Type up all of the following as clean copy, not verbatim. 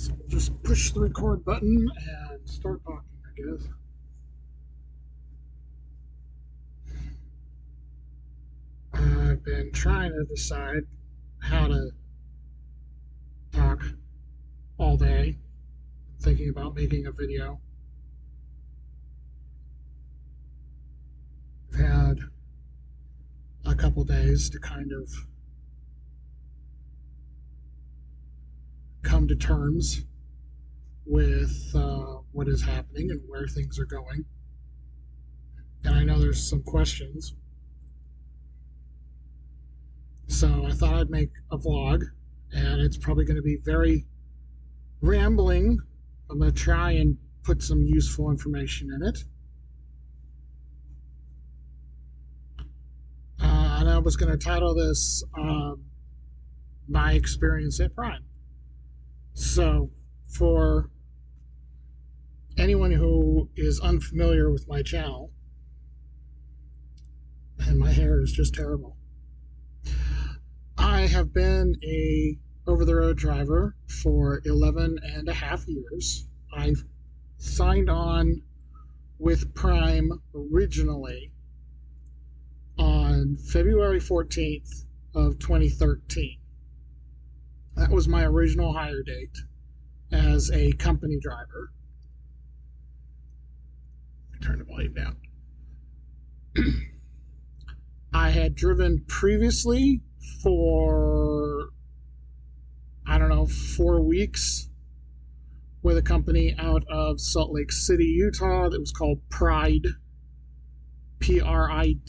So we'll just push the record button and start talking, I guess. I've been trying to decide how to talk all day, thinking about making a video. I've had a couple days to kind of come to terms with what is happening and where things are going. And I know there's some questions. So I thought I'd make a vlog, and it's probably going to be very rambling. I'm going to try and put some useful information in it. And I was going to title this My Experience at Prime. So for anyone who is unfamiliar with my channel, and my hair is just terrible, I have been a over-the-road driver for 11 and a half years. I signed on with Prime originally on February 14th of 2013. That was my original hire date as a company driver. Turn the volume down. I had driven previously for, 4 weeks with a company out of Salt Lake City, Utah that was called Pride, Pride.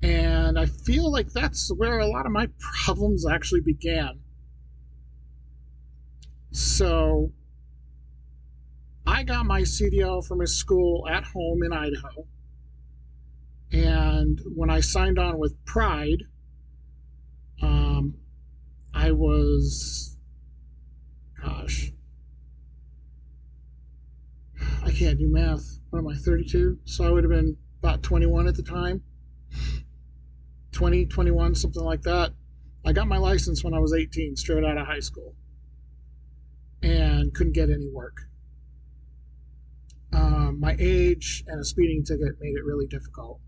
And I feel like that's where a lot of my problems actually began. So I got my CDL from a school at home in Idaho. And when I signed on with Pride, I was, I can't do math. What am I, 32? So I would have been about 21 at the time. 20, 21, something like that. I got my license when I was 18, straight out of high school. And couldn't get any work. My age and a speeding ticket made it really difficult.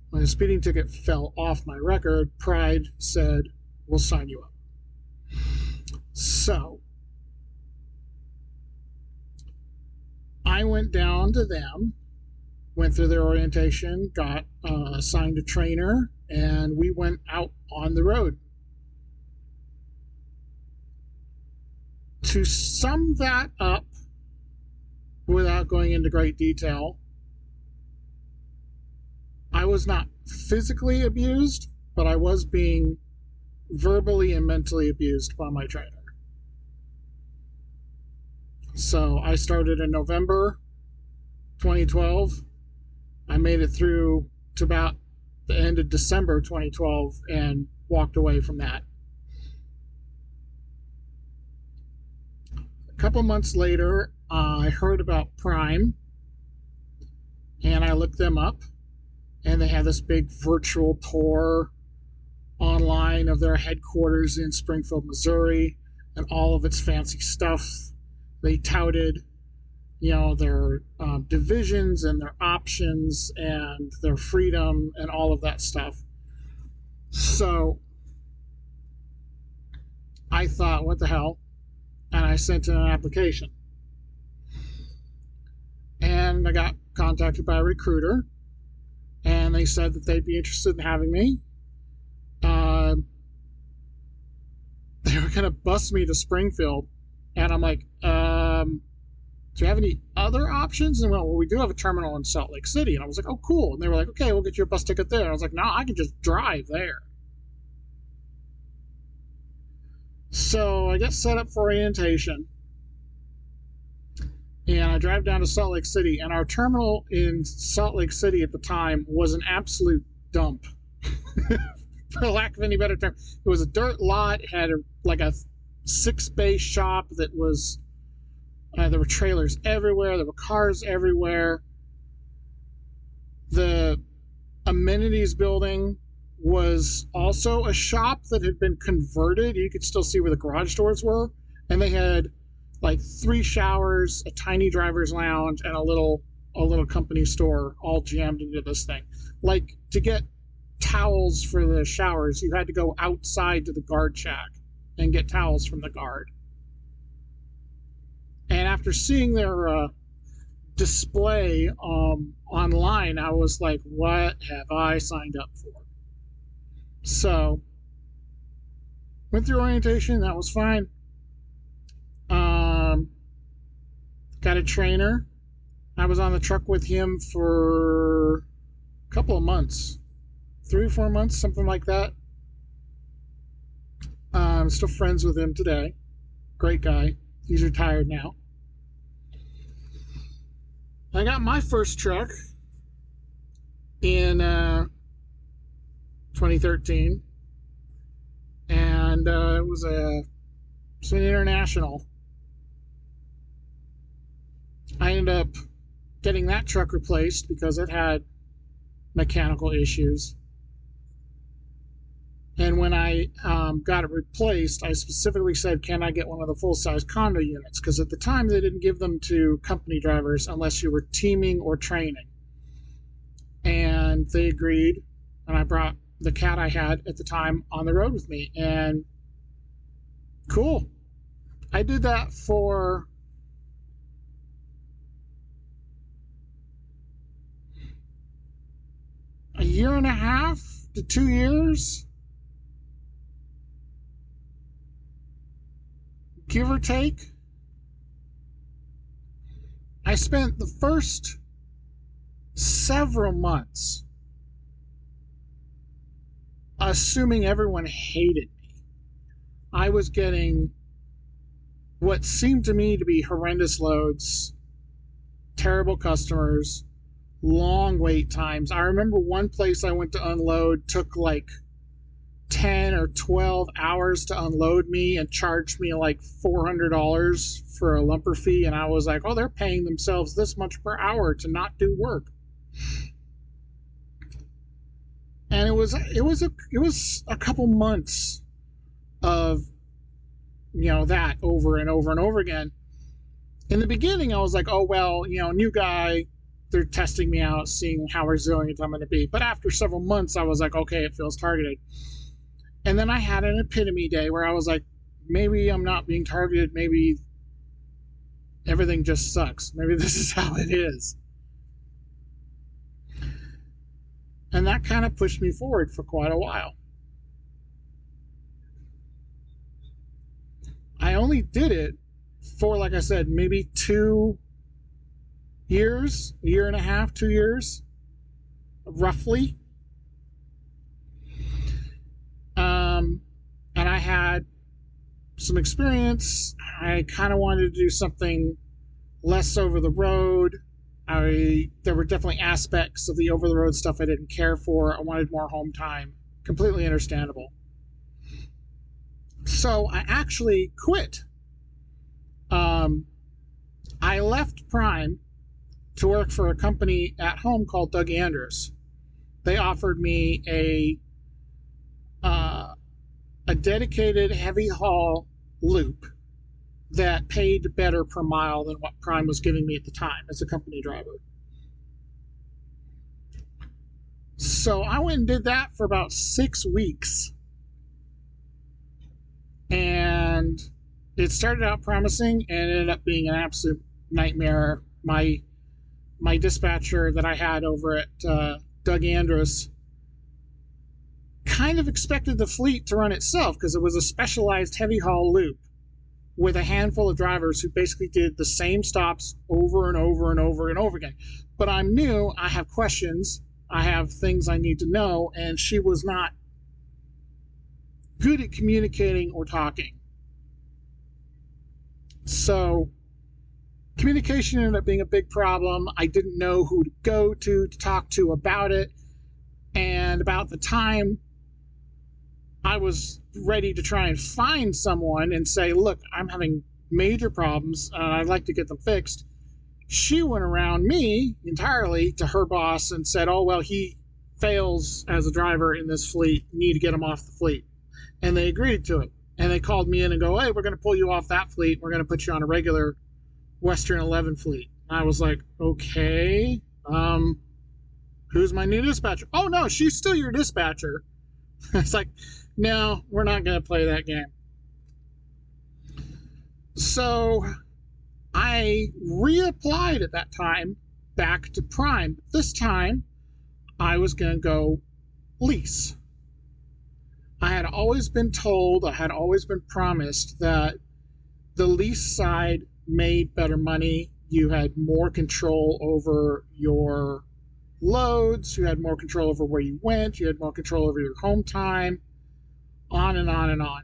When a speeding ticket fell off my record, Pride said, "We'll sign you up." So I went down to them, went through their orientation, got assigned a trainer, and we went out on the road. To sum that up, without going into great detail, I was not physically abused, but I was being verbally and mentally abused by my trainer. So I started in November 2012. I made it through to about the end of December 2012 and walked away from that. A couple months later, I heard about Prime, and I looked them up, and they had this big virtual tour online of their headquarters in Springfield, Missouri, and all of its fancy stuff. They touted, their divisions and their options and their freedom and all of that stuff. So I thought, what the hell? And I sent in an application. And I got contacted by a recruiter, and they said that they'd be interested in having me. They were going to bus me to Springfield, and I'm like, do you have any other options? And well, we do have a terminal in Salt Lake City. And I was like, oh, cool. And they were like, okay, we'll get you a bus ticket there. And I was like, no, I can just drive there. So I get set up for orientation, and I drive down to Salt Lake City, and our terminal in Salt Lake City at the time was an absolute dump, for lack of any better term. It was a dirt lot. It had a 6-bay shop that was, there were trailers everywhere. There were cars everywhere. The amenities building was also a shop that had been converted. You could still see where the garage doors were, and they had like 3 showers, a tiny driver's lounge, and a little company store all jammed into this thing. Like, to get towels for the showers, you had to go outside to the guard shack and get towels from the guard. And after seeing their display online, I was like, what have I signed up for? So went through orientation. That was fine. Got a trainer. I was on the truck with him for a couple of months, 3 or 4 months, something like that. I'm still friends with him today. Great guy. He's retired now. I got my first truck in 2013, and it was an International. I ended up getting that truck replaced because it had mechanical issues. And when I got it replaced, I specifically said, can I get one of the full-size condo units? Because at the time, they didn't give them to company drivers unless you were teaming or training. And they agreed, and I brought the cat I had at the time on the road with me. And cool. I did that for a year and a half to 2 years, give or take. I spent the first several months assuming everyone hated me. I was getting what seemed to me to be horrendous loads, terrible customers, long wait times. I remember one place I went to unload took like 10 or 12 hours to unload me and charged me like $400 for a lumper fee, and I was like, oh, they're paying themselves this much per hour to not do work. And it was a couple months of that over and over and over again. In the beginning, I was like, oh well, new guy, they're testing me out, seeing how resilient I'm going to be. But after several months, I was like, okay, it feels targeted. And then I had an epitome day where I was like, maybe I'm not being targeted. Maybe everything just sucks. Maybe this is how it is. And that kind of pushed me forward for quite a while. I only did it for, like I said, maybe 2 years, a year and a half, 2 years, roughly. And I had some experience. I kind of wanted to do something less over the road. There were definitely aspects of the over the road stuff I didn't care for. I wanted more home time. Completely understandable. So I actually quit. I left Prime to work for a company at home called Doug Andrews. They offered me a dedicated heavy haul loop that paid better per mile than what Prime was giving me at the time as a company driver. So I went and did that for about 6 weeks. And it started out promising and ended up being an absolute nightmare. My dispatcher that I had over at Doug Andrews kind of expected the fleet to run itself because it was a specialized heavy haul loop with a handful of drivers who basically did the same stops over and over and over and over again. But I'm new, I have questions, I have things I need to know, and she was not good at communicating or talking. So communication ended up being a big problem. I didn't know who to go to talk to about it. And about the time I was ready to try and find someone and say, look, I'm having major problems. I'd like to get them fixed. She went around me entirely to her boss and said, oh, well, he fails as a driver in this fleet, you need to get him off the fleet. And they agreed to it. And they called me in and go, hey, we're going to pull you off that fleet. We're going to put you on a regular Western 11 fleet. And I was like, okay, who's my new dispatcher? Oh, no, she's still your dispatcher. It's like, no, we're not going to play that game. So I reapplied at that time back to Prime. This time, I was going to go Lease. I had always been told, I had always been promised that the lease side made better money. You had more control over your loads. You had more control over where you went. You had more control over your home time, on and on and on.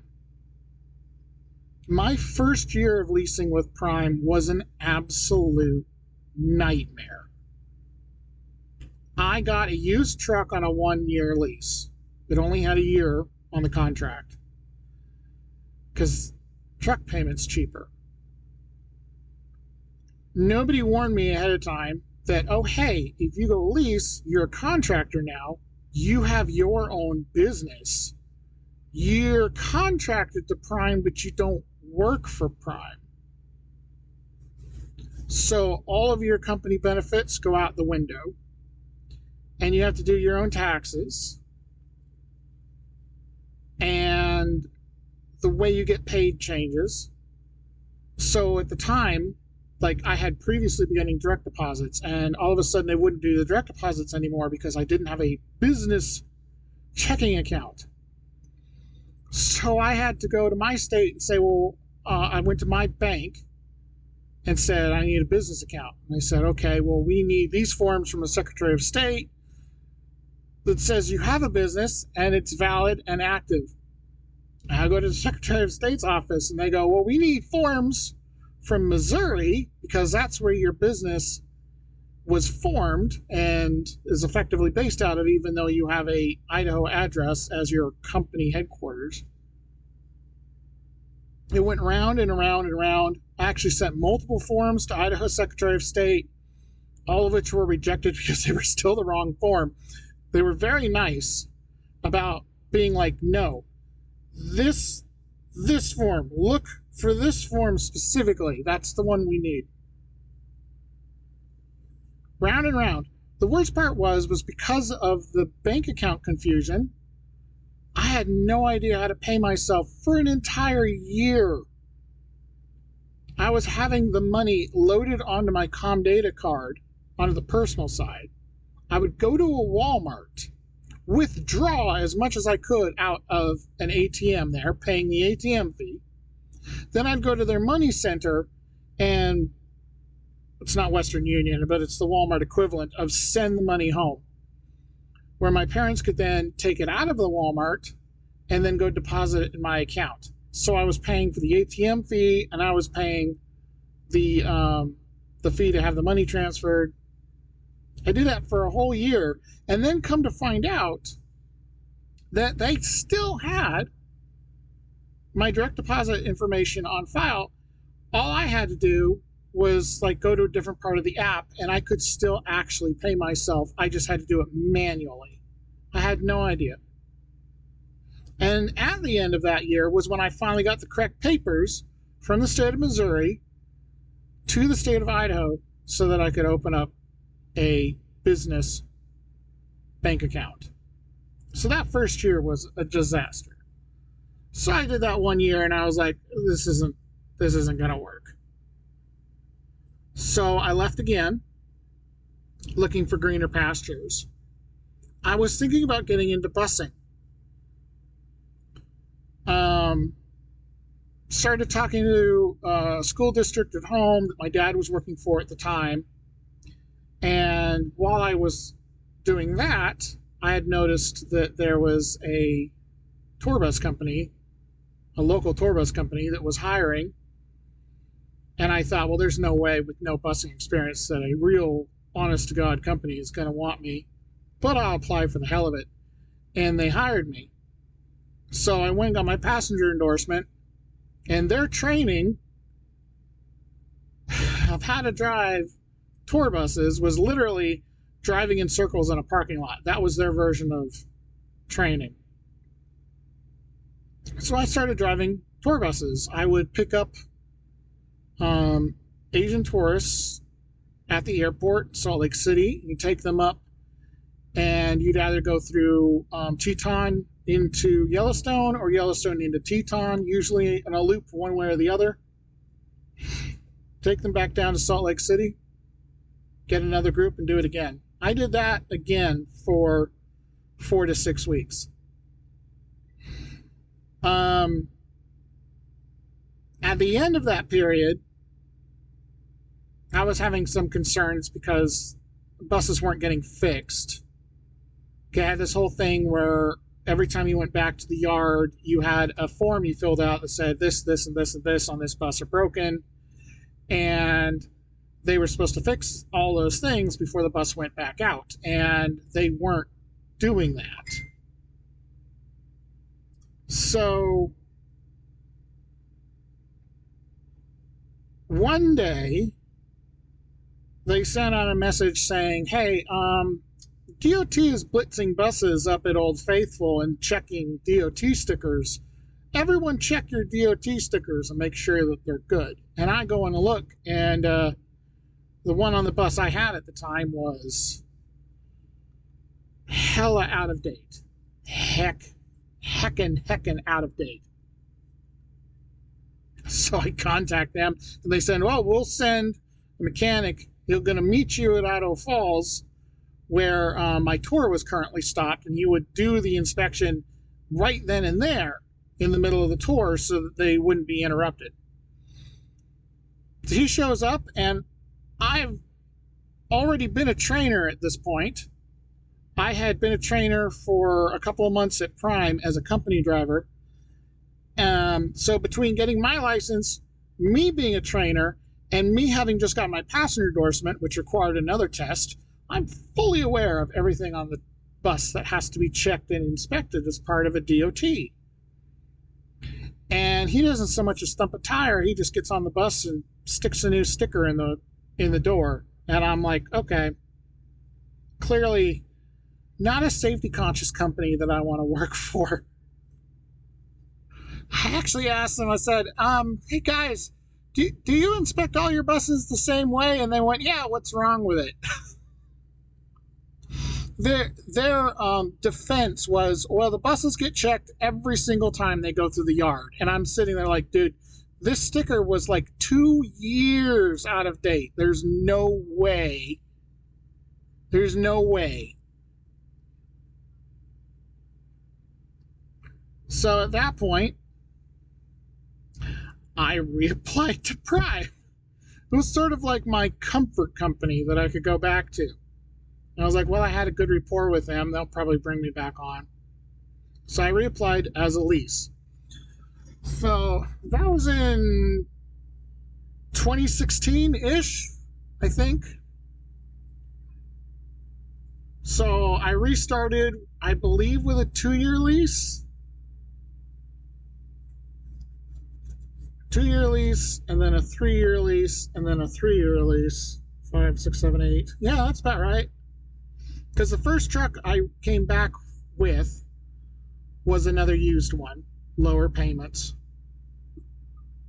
My first year of leasing with Prime was an absolute nightmare. I got a used truck on a 1-year lease. It only had a year on the contract because truck payment's cheaper. Nobody warned me ahead of time that, oh, hey, if you go lease, you're a contractor now. You have your own business. You're contracted to Prime, but you don't work for Prime. So all of your company benefits go out the window, and you have to do your own taxes. And the way you get paid changes. So at the time, like I had previously been getting direct deposits, and all of a sudden they wouldn't do the direct deposits anymore because I didn't have a business checking account. So I had to go to my state and say, well, I went to my bank and said, I need a business account. And they said, okay, well, we need these forms from the Secretary of State that says you have a business and it's valid and active. And I go to the Secretary of State's office and they go, well, we need forms from Missouri because that's where your business was formed and is effectively based out of, even though you have a Idaho address as your company headquarters. It went round and around and around. I actually sent multiple forms to Idaho Secretary of State, all of which were rejected because they were still the wrong form. They were very nice about being like, no, this form, look for this form specifically. That's the one we need. Round and round. The worst part was because of the bank account confusion, I had no idea how to pay myself for an entire year. I was having the money loaded onto my Comdata card, onto the personal side. I would go to a Walmart, withdraw as much as I could out of an ATM there, paying the ATM fee. Then I'd go to their money center, and it's not Western Union, but it's the Walmart equivalent of send the money home, where my parents could then take it out of the Walmart and then go deposit it in my account. So I was paying for the ATM fee, and I was paying the fee to have the money transferred. I did that for a whole year, and then come to find out that they still had my direct deposit information on file. All I had to do was like go to a different part of the app, and I could still actually pay myself. I just had to do it manually. I had no idea. And at the end of that year was when I finally got the correct papers from the state of Missouri to the state of Idaho so that I could open up a business bank account. So that first year was a disaster. So I did that 1 year and I was like, this isn't going to work. So I left again, looking for greener pastures. I was thinking about getting into busing. Started talking to a school district at home that my dad was working for at the time. And while I was doing that, I had noticed that there was a tour bus company, a local tour bus company that was hiring. And I thought, well, there's no way with no busing experience that a real honest-to-God company is going to want me. But I'll apply for the hell of it. And they hired me. So I went and got my passenger endorsement. And their training of how to drive tour buses was literally driving in circles in a parking lot. That was their version of training. So I started driving tour buses. I would pick up Asian tourists at the airport, Salt Lake City. You take them up, and you'd either go through Teton into Yellowstone or Yellowstone into Teton, usually in a loop one way or the other. Take them back down to Salt Lake City, get another group, and do it again. I did that again for 4 to 6 weeks. At the end of that period, I was having some concerns because buses weren't getting fixed. Okay, I had this whole thing where every time you went back to the yard, you had a form you filled out that said this, this, and this, and this on this bus are broken. And they were supposed to fix all those things before the bus went back out. And they weren't doing that. So one day, they sent out a message saying, hey, DOT is blitzing buses up at Old Faithful and checking DOT stickers. Everyone check your DOT stickers and make sure that they're good. And I go and look, and the one on the bus I had at the time was hella out of date. Heckin' out of date. So I contact them, and they said, well, we'll send a mechanic. He's going to meet you at Idaho Falls, where my tour was currently stopped, and he would do the inspection right then and there in the middle of the tour so that they wouldn't be interrupted. So he shows up, and I've already been a trainer at this point. I had been a trainer for a couple of months at Prime as a company driver. So between getting my license, me being a trainer, and me having just got my passenger endorsement, which required another test, I'm fully aware of everything on the bus that has to be checked and inspected as part of a DOT. And he doesn't so much as thump a tire, he just gets on the bus and sticks a new sticker in the door. And I'm like, okay, clearly not a safety conscious company that I want to work for. I actually asked them, I said, hey guys, do you inspect all your buses the same way? And they went, yeah, what's wrong with it? Their defense was, well, the buses get checked every single time they go through the yard. And I'm sitting there like, dude, this sticker was like 2 years out of date. There's no way. There's no way. So at that point, I reapplied to Prime. It was sort of like my comfort company that I could go back to. And I was like, well, I had a good rapport with them. They'll probably bring me back on. So I reapplied as a lease. So that was in 2016-ish, I think. So I restarted, I believe, with a 2-year lease. 2-year lease, and then a 3-year lease, and then a 3-year lease. 5, 6, 7, 8. Yeah, that's about right. Because the first truck I came back with was another used one, lower payments.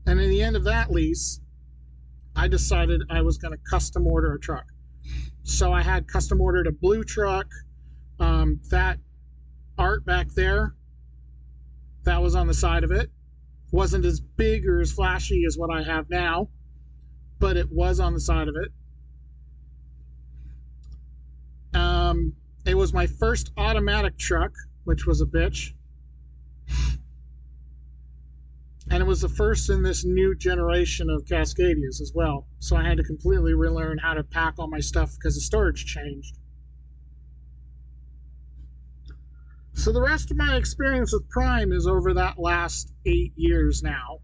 And in the end of that lease, I decided I was going to custom order a truck. So I had custom ordered a blue truck. That art back there, that was on the side of it. Wasn't as big or as flashy as what I have now, but it was on the side of it. It was my first automatic truck, which was a bitch. And it was the first in this new generation of Cascadias as well. So I had to completely relearn how to pack all my stuff because the storage changed. So the rest of my experience with Prime is over that last 8 years now.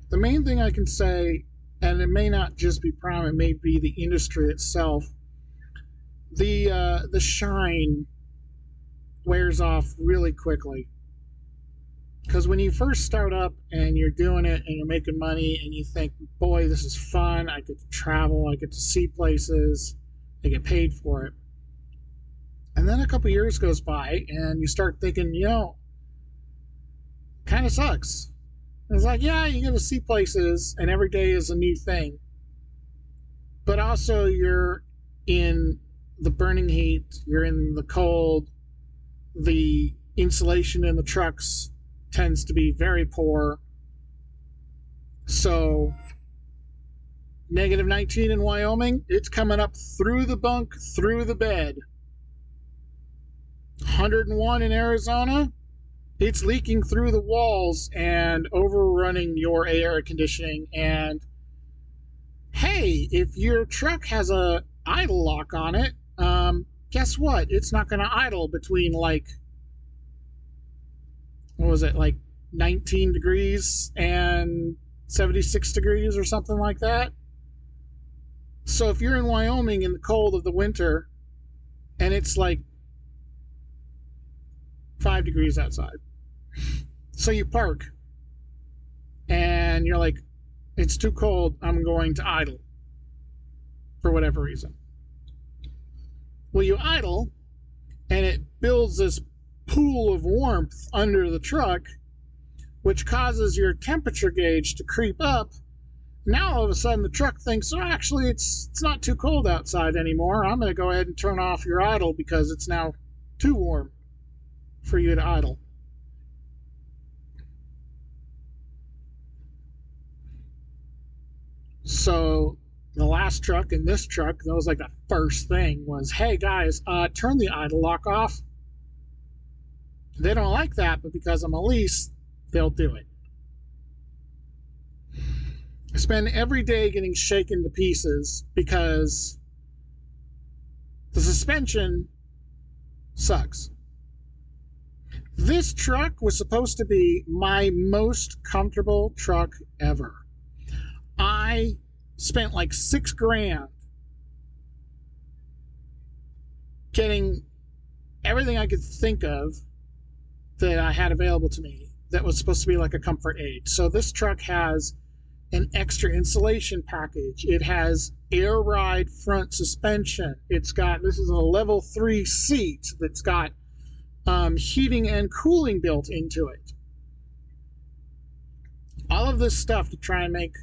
The main thing I can say, and it may not just be Prime, it may be the industry itself, the shine wears off really quickly. Because when you first start up and you're doing it and you're making money and you think, boy, this is fun, I get to travel, I get to see places, I get paid for it. And then a couple years goes by and you start thinking, kind of sucks. And it's like, yeah, you get to see places and every day is a new thing. But also you're in the burning heat, you're in the cold, the insulation in the trucks tends to be very poor. So negative 19 in Wyoming, it's coming up through the bunk, through the bed. 101 in Arizona, it's leaking through the walls and overrunning your air conditioning. And hey, if your truck has a idle lock on it, guess what? It's not going to idle between like, what was it, like 19 degrees and 76 degrees or something like that. So if you're in Wyoming in the cold of the winter and it's like 5 degrees outside, so you park and you're like, it's too cold, I'm going to idle for whatever reason. Well, you idle and it builds this pool of warmth under the truck, which causes your temperature gauge to creep up. Now all of a sudden the truck thinks, oh, actually it's not too cold outside anymore. I'm going to go ahead and turn off your idle because it's now too warm for you to idle. So the last truck and this truck, that was like the first thing was, hey guys, turn the idle lock off. They don't like that, but because I'm a lease, they'll do it. I spend every day getting shaken to pieces because the suspension sucks. This truck was supposed to be my most comfortable truck ever. I spent like $6,000 getting everything I could think of that I had available to me that was supposed to be like a comfort aid. So this truck has an extra insulation package. It has air ride front suspension. It's got, this is a level 3 seat that's got heating and cooling built into it. All of this stuff to try and make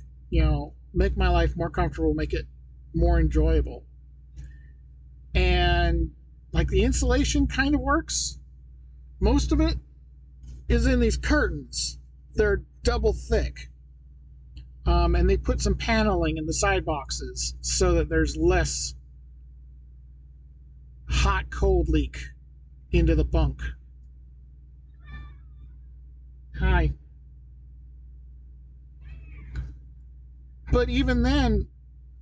my life more comfortable, make it more enjoyable. And like the insulation kind of works. Most of it is in these curtains. They're double thick. And they put some paneling in the side boxes so that there's less hot cold leak into the bunk. Hi. But even then,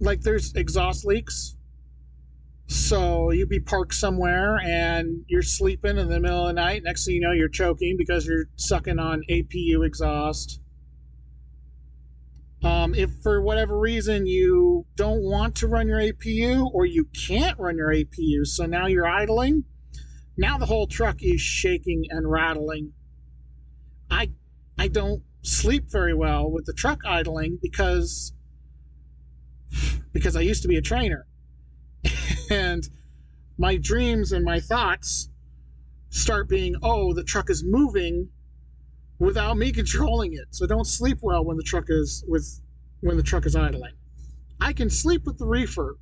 like there's exhaust leaks. So you'd be parked somewhere and you're sleeping in the middle of the night. Next thing you know, you're choking because you're sucking on APU exhaust. If for whatever reason you don't want to run your APU or you can't run your APU, so now you're idling, now the whole truck is shaking and rattling. I don't sleep very well with the truck idling because I used to be a trainer. And my dreams and my thoughts start being, oh, the truck is moving without me controlling it. So don't sleep well when the truck is idling. I can sleep with the reefer.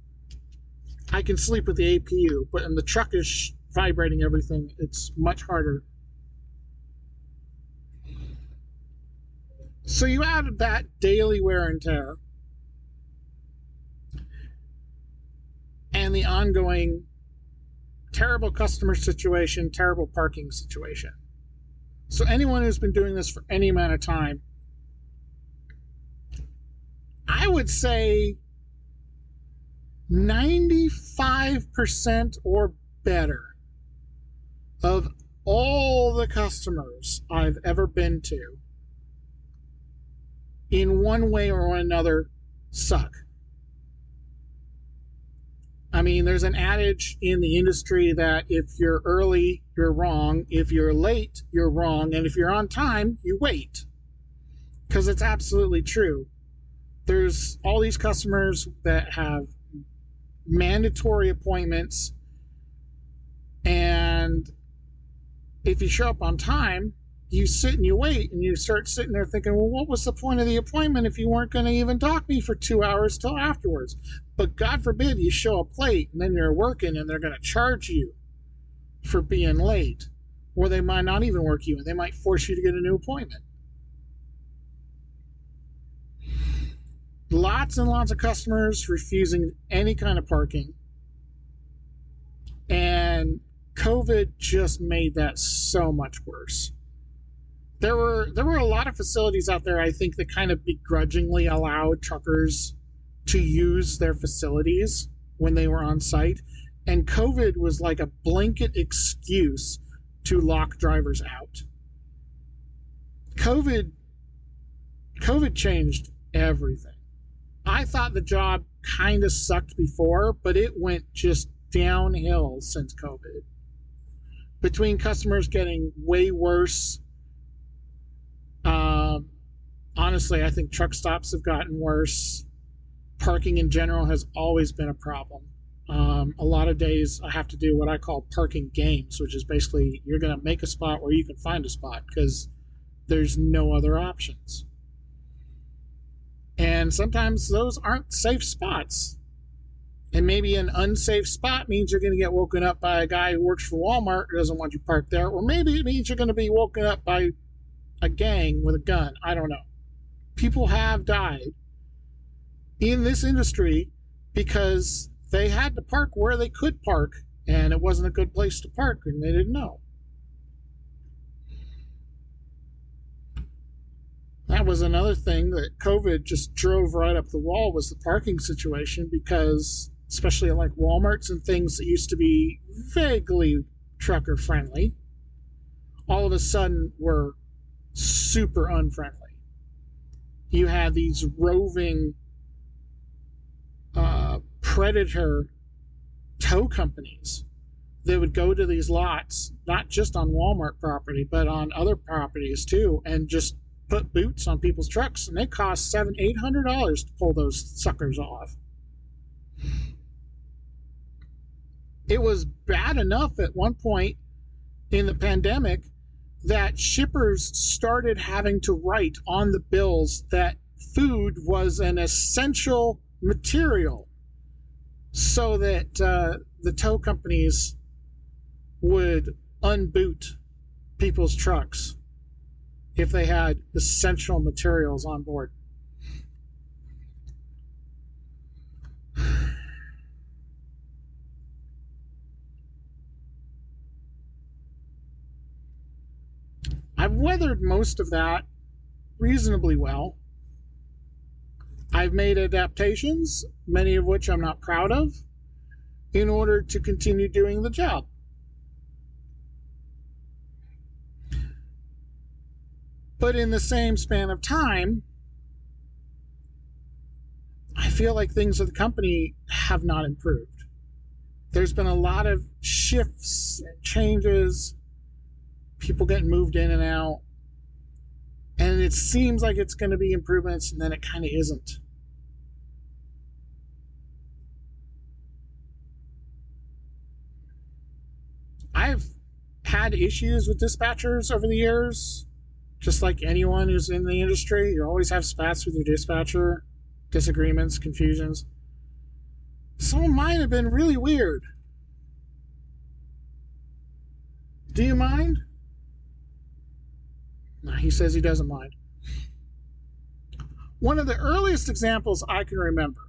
I can sleep with the APU, but when the truck is vibrating everything, it's much harder. So you add that daily wear and tear and the ongoing terrible customer situation, terrible parking situation. So anyone who's been doing this for any amount of time, I would say 95% or better of all the customers I've ever been to, in one way or another, suck. mean, there's an adage in the industry that if you're early, you're wrong. If you're late, you're wrong. And if you're on time, you wait. Because it's absolutely true. There's all these customers that have mandatory appointments, and if you show up on time, you sit and you wait, and you start sitting there thinking, well, what was the point of the appointment if you weren't going to even talk to me for 2 hours till afterwards? But God forbid you show up late and then you're working and they're going to charge you for being late, or they might not even work you and they might force you to get a new appointment. Lots and lots of customers refusing any kind of parking, and COVID just made that so much worse. There were a lot of facilities out there, I think, that kind of begrudgingly allowed truckers to use their facilities when they were on site, and COVID was like a blanket excuse to lock drivers out. COVID changed everything. I thought the job kind of sucked before, but it went just downhill since COVID. Between customers getting way worse, honestly, I think truck stops have gotten worse. Parking in general has always been a problem. A lot of days I have to do what I call parking games, which is basically you're going to make a spot where you can find a spot because there's no other options. And sometimes those aren't safe spots. And maybe an unsafe spot means you're going to get woken up by a guy who works for Walmart who doesn't want you parked there. Or maybe it means you're going to be woken up by a gang with a gun. I don't know. People have died in this industry because they had to park where they could park, and it wasn't a good place to park, and they didn't know. That was another thing that COVID just drove right up the wall, was the parking situation, because especially like Walmarts and things that used to be vaguely trucker friendly, all of a sudden were super unfriendly. You had these roving predator tow companies that would go to these lots, not just on Walmart property, but on other properties too, and just put boots on people's trucks, and they cost $700-800 to pull those suckers off. It was bad enough at one point in the pandemic that shippers started having to write on the bills that food was an essential material, so that the tow companies would unboot people's trucks if they had essential materials on board. I've weathered most of that reasonably well. I've made adaptations, many of which I'm not proud of, in order to continue doing the job. But in the same span of time, I feel like things at the company have not improved. There's been a lot of shifts, changes, people getting moved in and out, and it seems like it's going to be improvements, and then it kind of isn't. I've had issues with dispatchers over the years. Just like anyone who's in the industry, you always have spats with your dispatcher, disagreements, confusions. Some of mine have been really weird. Do you mind? No, he says he doesn't mind. One of the earliest examples I can remember.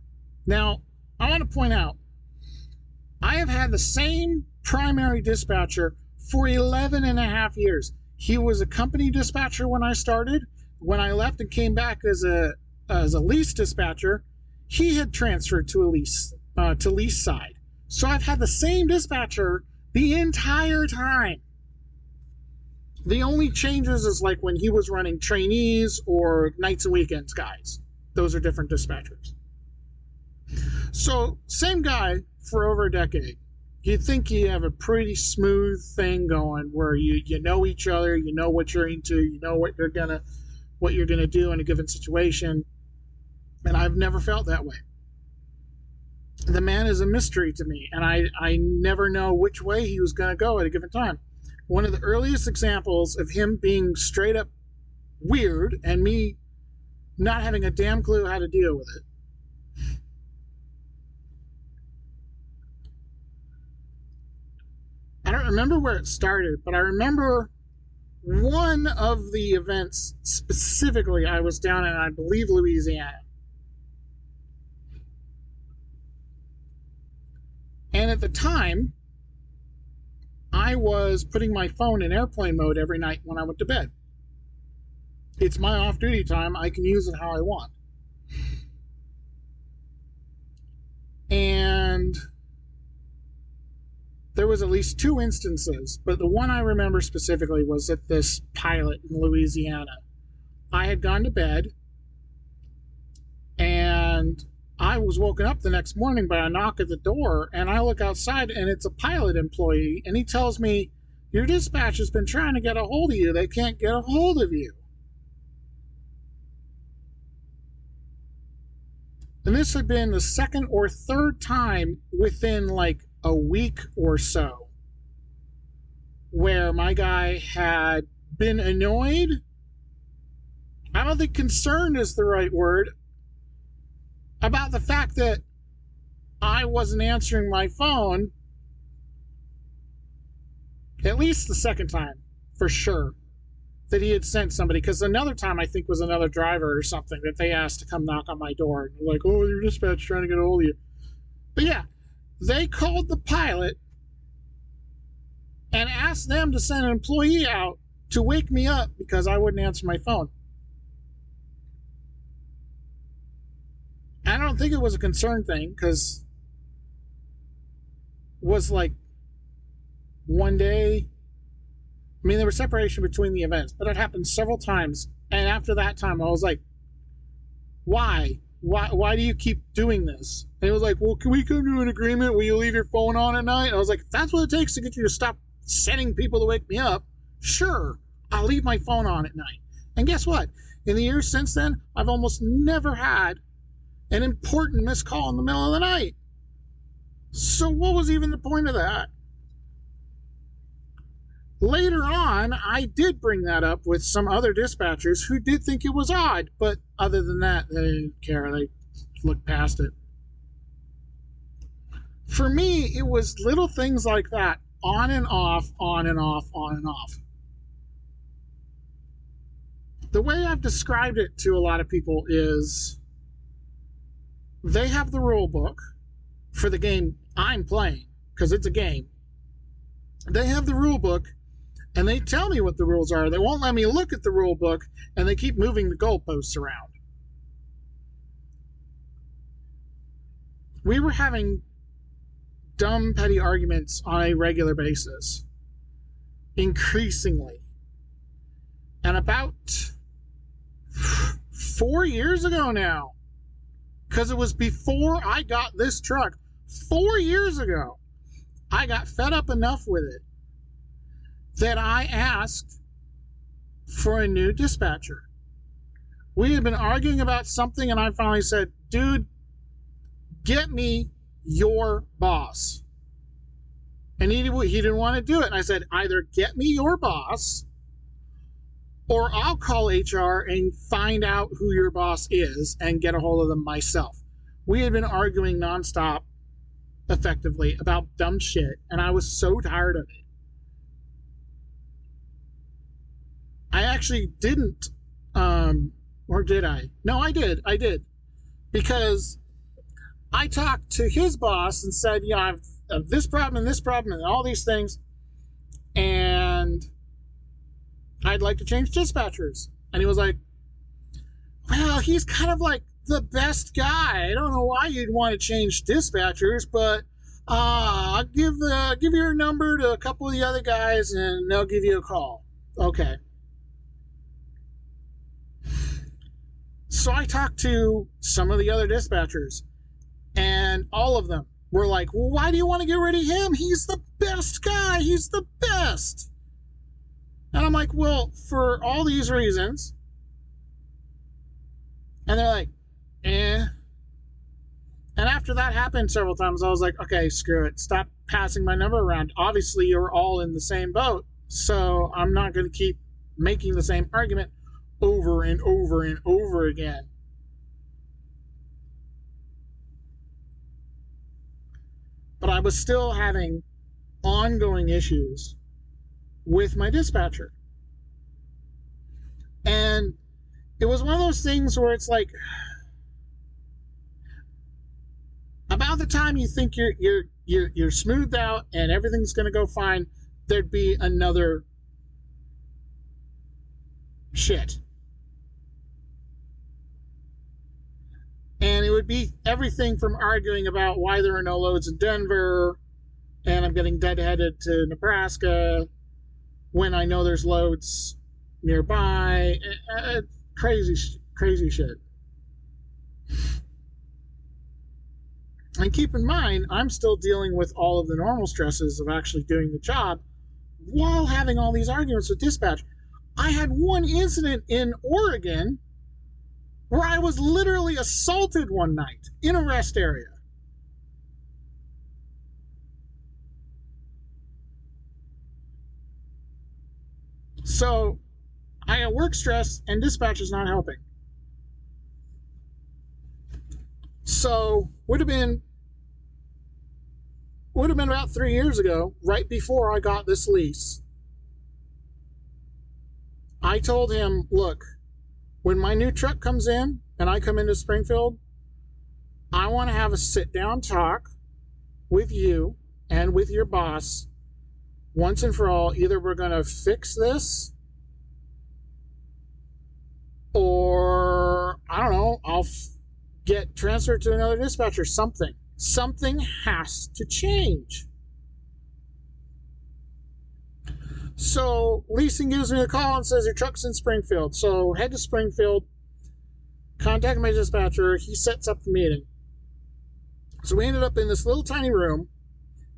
Now, I want to point out, I have had the same primary dispatcher for 11 and a half years. He was a company dispatcher when I started. When I left and came back as a lease dispatcher, he had transferred to lease side. So I've had the same dispatcher the entire time. The only changes is like when he was running trainees or nights and weekends guys. Those are different dispatchers. So, same guy for over a decade. You'd think you have a pretty smooth thing going where you know each other, you know what you're into, you know what you're gonna do in a given situation. And I've never felt that way. The man is a mystery to me, and I never know which way he was gonna go at a given time. One of the earliest examples of him being straight up weird and me not having a damn clue how to deal with it. I don't remember where it started, but I remember one of the events specifically. I was down in, I believe, Louisiana. And at the time, I was putting my phone in airplane mode every night when I went to bed. It's my off duty time. I can use it how I want. And there was at least two instances, but the one I remember specifically was at this pilot in Louisiana. I had gone to bed, and I was woken up the next morning by a knock at the door, and I look outside, and it's a pilot employee, and he tells me, "Your dispatch has been trying to get a hold of you. They can't get a hold of you." And this had been the second or third time within like a week or so where my guy had been annoyed. I don't think concerned is the right word, about the fact that I wasn't answering my phone, at least the second time, for sure, that he had sent somebody. Because another time, I think, was another driver or something that they asked to come knock on my door. And like, "Oh, your dispatch trying to get a hold of you." But yeah, they called the pilot and asked them to send an employee out to wake me up because I wouldn't answer my phone. I don't think it was a concern thing, because it was like one day. I mean, there was separation between the events, but it happened several times. And after that time, I was like, why? Why do you keep doing this? And it was like, "Well, can we come to an agreement? Will you leave your phone on at night?" And I was like, "If that's what it takes to get you to stop sending people to wake me up, sure, I'll leave my phone on at night." And guess what? In the years since then, I've almost never had an important missed call in the middle of the night. So what was even the point of that? Later on, I did bring that up with some other dispatchers who did think it was odd, but other than that, they didn't care. They looked past it. For me, it was little things like that, on and off, on and off, on and off. The way I've described it to a lot of people is they have the rule book for the game I'm playing, because it's a game. They have the rule book, and they tell me what the rules are. They won't let me look at the rule book, and they keep moving the goalposts around. We were having dumb, petty arguments on a regular basis, increasingly. And about 4 years ago now, because it was before I got this truck, 4 years ago, I got fed up enough with it that I asked for a new dispatcher. We had been arguing about something, and I finally said, "Dude, get me your boss." And he didn't want to do it. And I said, "Either get me your boss, or I'll call HR and find out who your boss is and get a hold of them myself." We had been arguing nonstop, effectively, about dumb shit, and I was so tired of it. I actually didn't, or did I? No, I did. Because I talked to his boss and said, "I have this problem and all these things, and I'd like to change dispatchers." And he was like, "Well, he's kind of like the best guy. I don't know why you'd want to change dispatchers, but I'll give your number to a couple of the other guys, and they'll give you a call." Okay. So I talked to some of the other dispatchers, And all of them were like, well, why do you want to get rid of him? He's the best guy. He's the best. And I'm like, well, for all these reasons. And they're like, eh. And after that happened several times, I was like, okay, screw it. Stop passing my number around. Obviously, you're all in the same boat. So I'm not going to keep making the same argument over and over and over again. But I was still having ongoing issues with my dispatcher. And it was one of those things where it's like, about the time you think you're smoothed out and everything's going to go fine, there'd be another shit. And it would be everything from arguing about why there are no loads in Denver, and I'm getting deadheaded to Nebraska when I know there's loads nearby. Crazy shit. And keep in mind, I'm still dealing with all of the normal stresses of actually doing the job while having all these arguments with dispatch. I had one incident in Oregon where I was literally assaulted one night in a rest area. So I got work stress and dispatch is not helping. So would have been about 3 years ago, right before I got this lease. I told him, look, when my new truck comes in and I come into Springfield, I want to have a sit-down talk with you and with your boss once and for all. Either we're going to fix this or, I don't know, I'll get transferred to another dispatcher. Something has to change. So leasing gives me a call and says your truck's in Springfield. So head to Springfield, contact my dispatcher. He sets up the meeting. So we ended up in this little tiny room,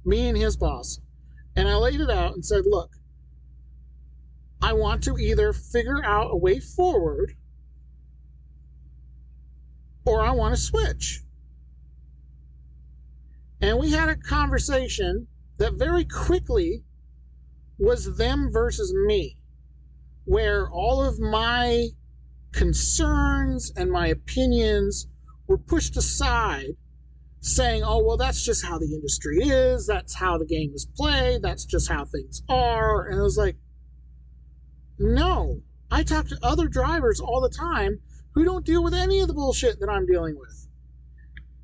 me and his boss. And I laid it out and said, look, I want to either figure out a way forward or I want to switch. And we had a conversation that very quickly was them versus me, where all of my concerns and my opinions were pushed aside, saying, oh, well, that's just how the industry is, that's how the game is played, that's just how things are. And I was like, no, I talk to other drivers all the time who don't deal with any of the bullshit that I'm dealing with.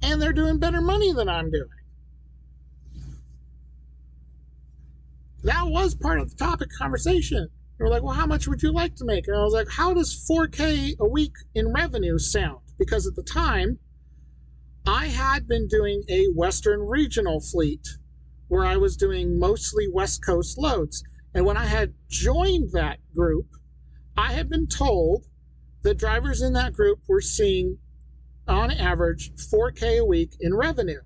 And they're doing better money than I'm doing. That was part of the topic conversation. They were like, well, how much would you like to make? And I was like, how does $4K a week in revenue sound? Because at the time, I had been doing a Western regional fleet where I was doing mostly West Coast loads. And when I had joined that group, I had been told that drivers in that group were seeing, on average, $4K a week in revenue.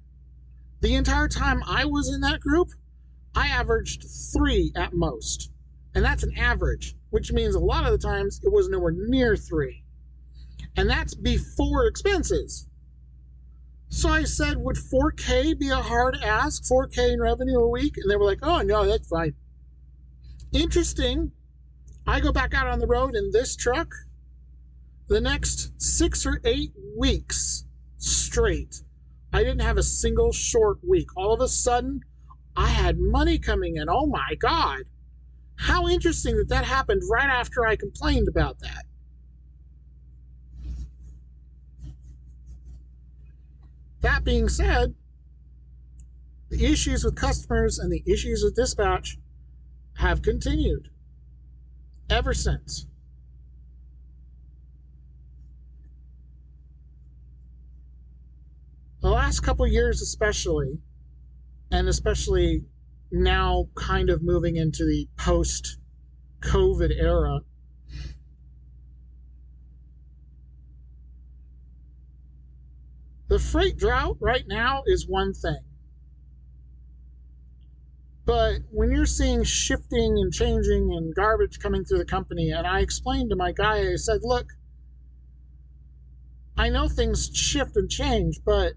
The entire time I was in that group, I averaged 3 at most. And that's an average, which means a lot of the times it was nowhere near 3. And that's before expenses. So I said, would 4K be a hard ask? 4K in revenue a week? And they were like, oh, no, that's fine. Interesting. I go back out on the road in this truck. The next 6 or 8 weeks straight, I didn't have a single short week. All of a sudden, I had money coming in. Oh my God. How interesting that happened right after I complained about that. That being said, the issues with customers and the issues with dispatch have continued ever since. The last couple of years especially, and especially now kind of moving into the post-COVID era, The freight drought right now is one thing. But when you're seeing shifting and changing and garbage coming through the company, and I explained to my guy, I said, look, I know things shift and change, but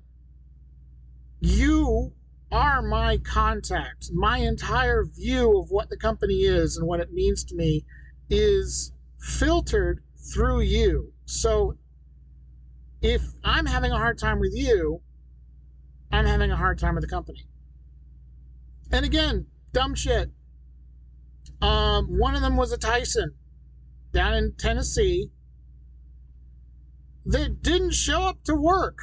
you are my contact. My entire view of what the company is and what it means to me is filtered through you. So if I'm having a hard time with you, I'm having a hard time with the company. And again, dumb shit. One of them was a Tyson down in Tennessee that didn't show up to work.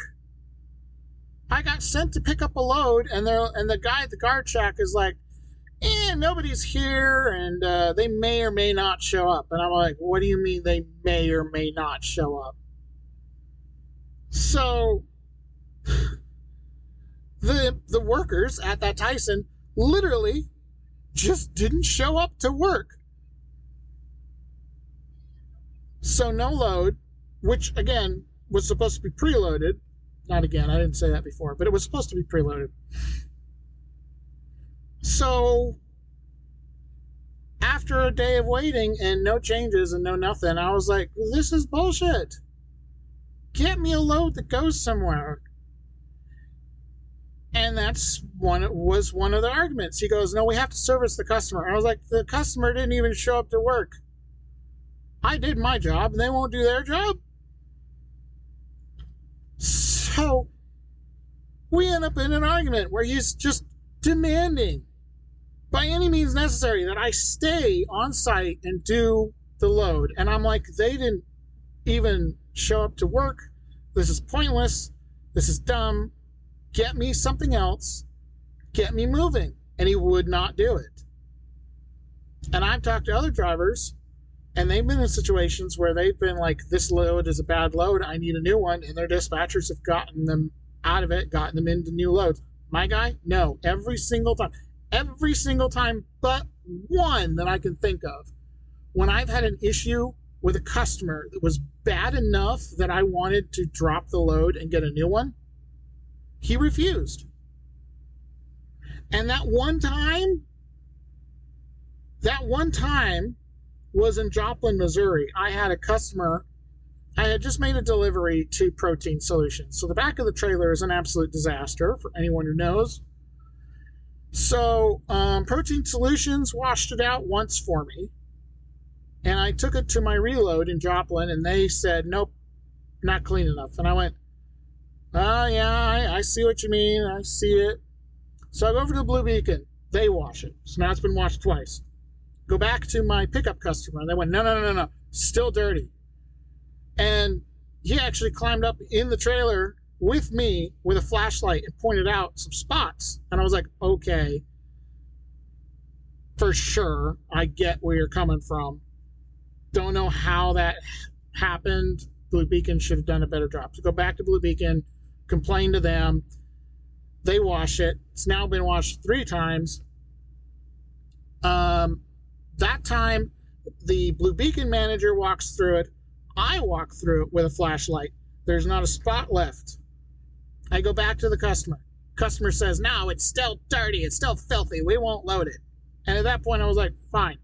I got sent to pick up a load, and the guy at the guard shack is like, nobody's here, and they may or may not show up. And I'm like, what do you mean they may or may not show up? So the workers at that Tyson literally just didn't show up to work. So no load, which again was supposed to be preloaded. Not again, I didn't say that before, but it was supposed to be preloaded. So after a day of waiting and no changes and no nothing, I was like, this is bullshit. Get me a load that goes somewhere. And was one of the arguments. He goes, no, we have to service the customer. I was like, the customer didn't even show up to work. I did my job, and they won't do their job. So we end up in an argument where he's just demanding, by any means necessary, that I stay on site and do the load. And I'm like, they didn't even show up to work. This is pointless. This is dumb. Get me something else. Get me moving. And he would not do it. And I've talked to other drivers, and they've been in situations where they've been like, this load is a bad load, I need a new one, and their dispatchers have gotten them out of it, gotten them into new loads. My guy, no. Every single time but one that I can think of, when I've had an issue with a customer that was bad enough that I wanted to drop the load and get a new one, he refused. And that one time was in Joplin, Missouri. I had a customer. I had just made a delivery to Protein Solutions. So the back of the trailer is an absolute disaster for anyone who knows. So Protein Solutions washed it out once for me. And I took it to my reload in Joplin, and they said, nope, not clean enough. And I went, oh, yeah, I see what you mean. I see it. So I go over to the Blue Beacon. They wash it. So now it's been washed twice. Go back to my pickup customer, and they went, no, still dirty. And he actually climbed up in the trailer with me with a flashlight and pointed out some spots. And I was like, okay, for sure, I get where you're coming from. Don't know how that happened. Blue Beacon should have done a better job. So go back to Blue Beacon, complain to them. They wash it. It's now been washed 3 times. That time, the Blue Beacon manager walks through it. I walk through it with a flashlight. There's not a spot left. I go back to the customer. Customer says, no, it's still dirty. It's still filthy. We won't load it. And at that point, I was like, fine.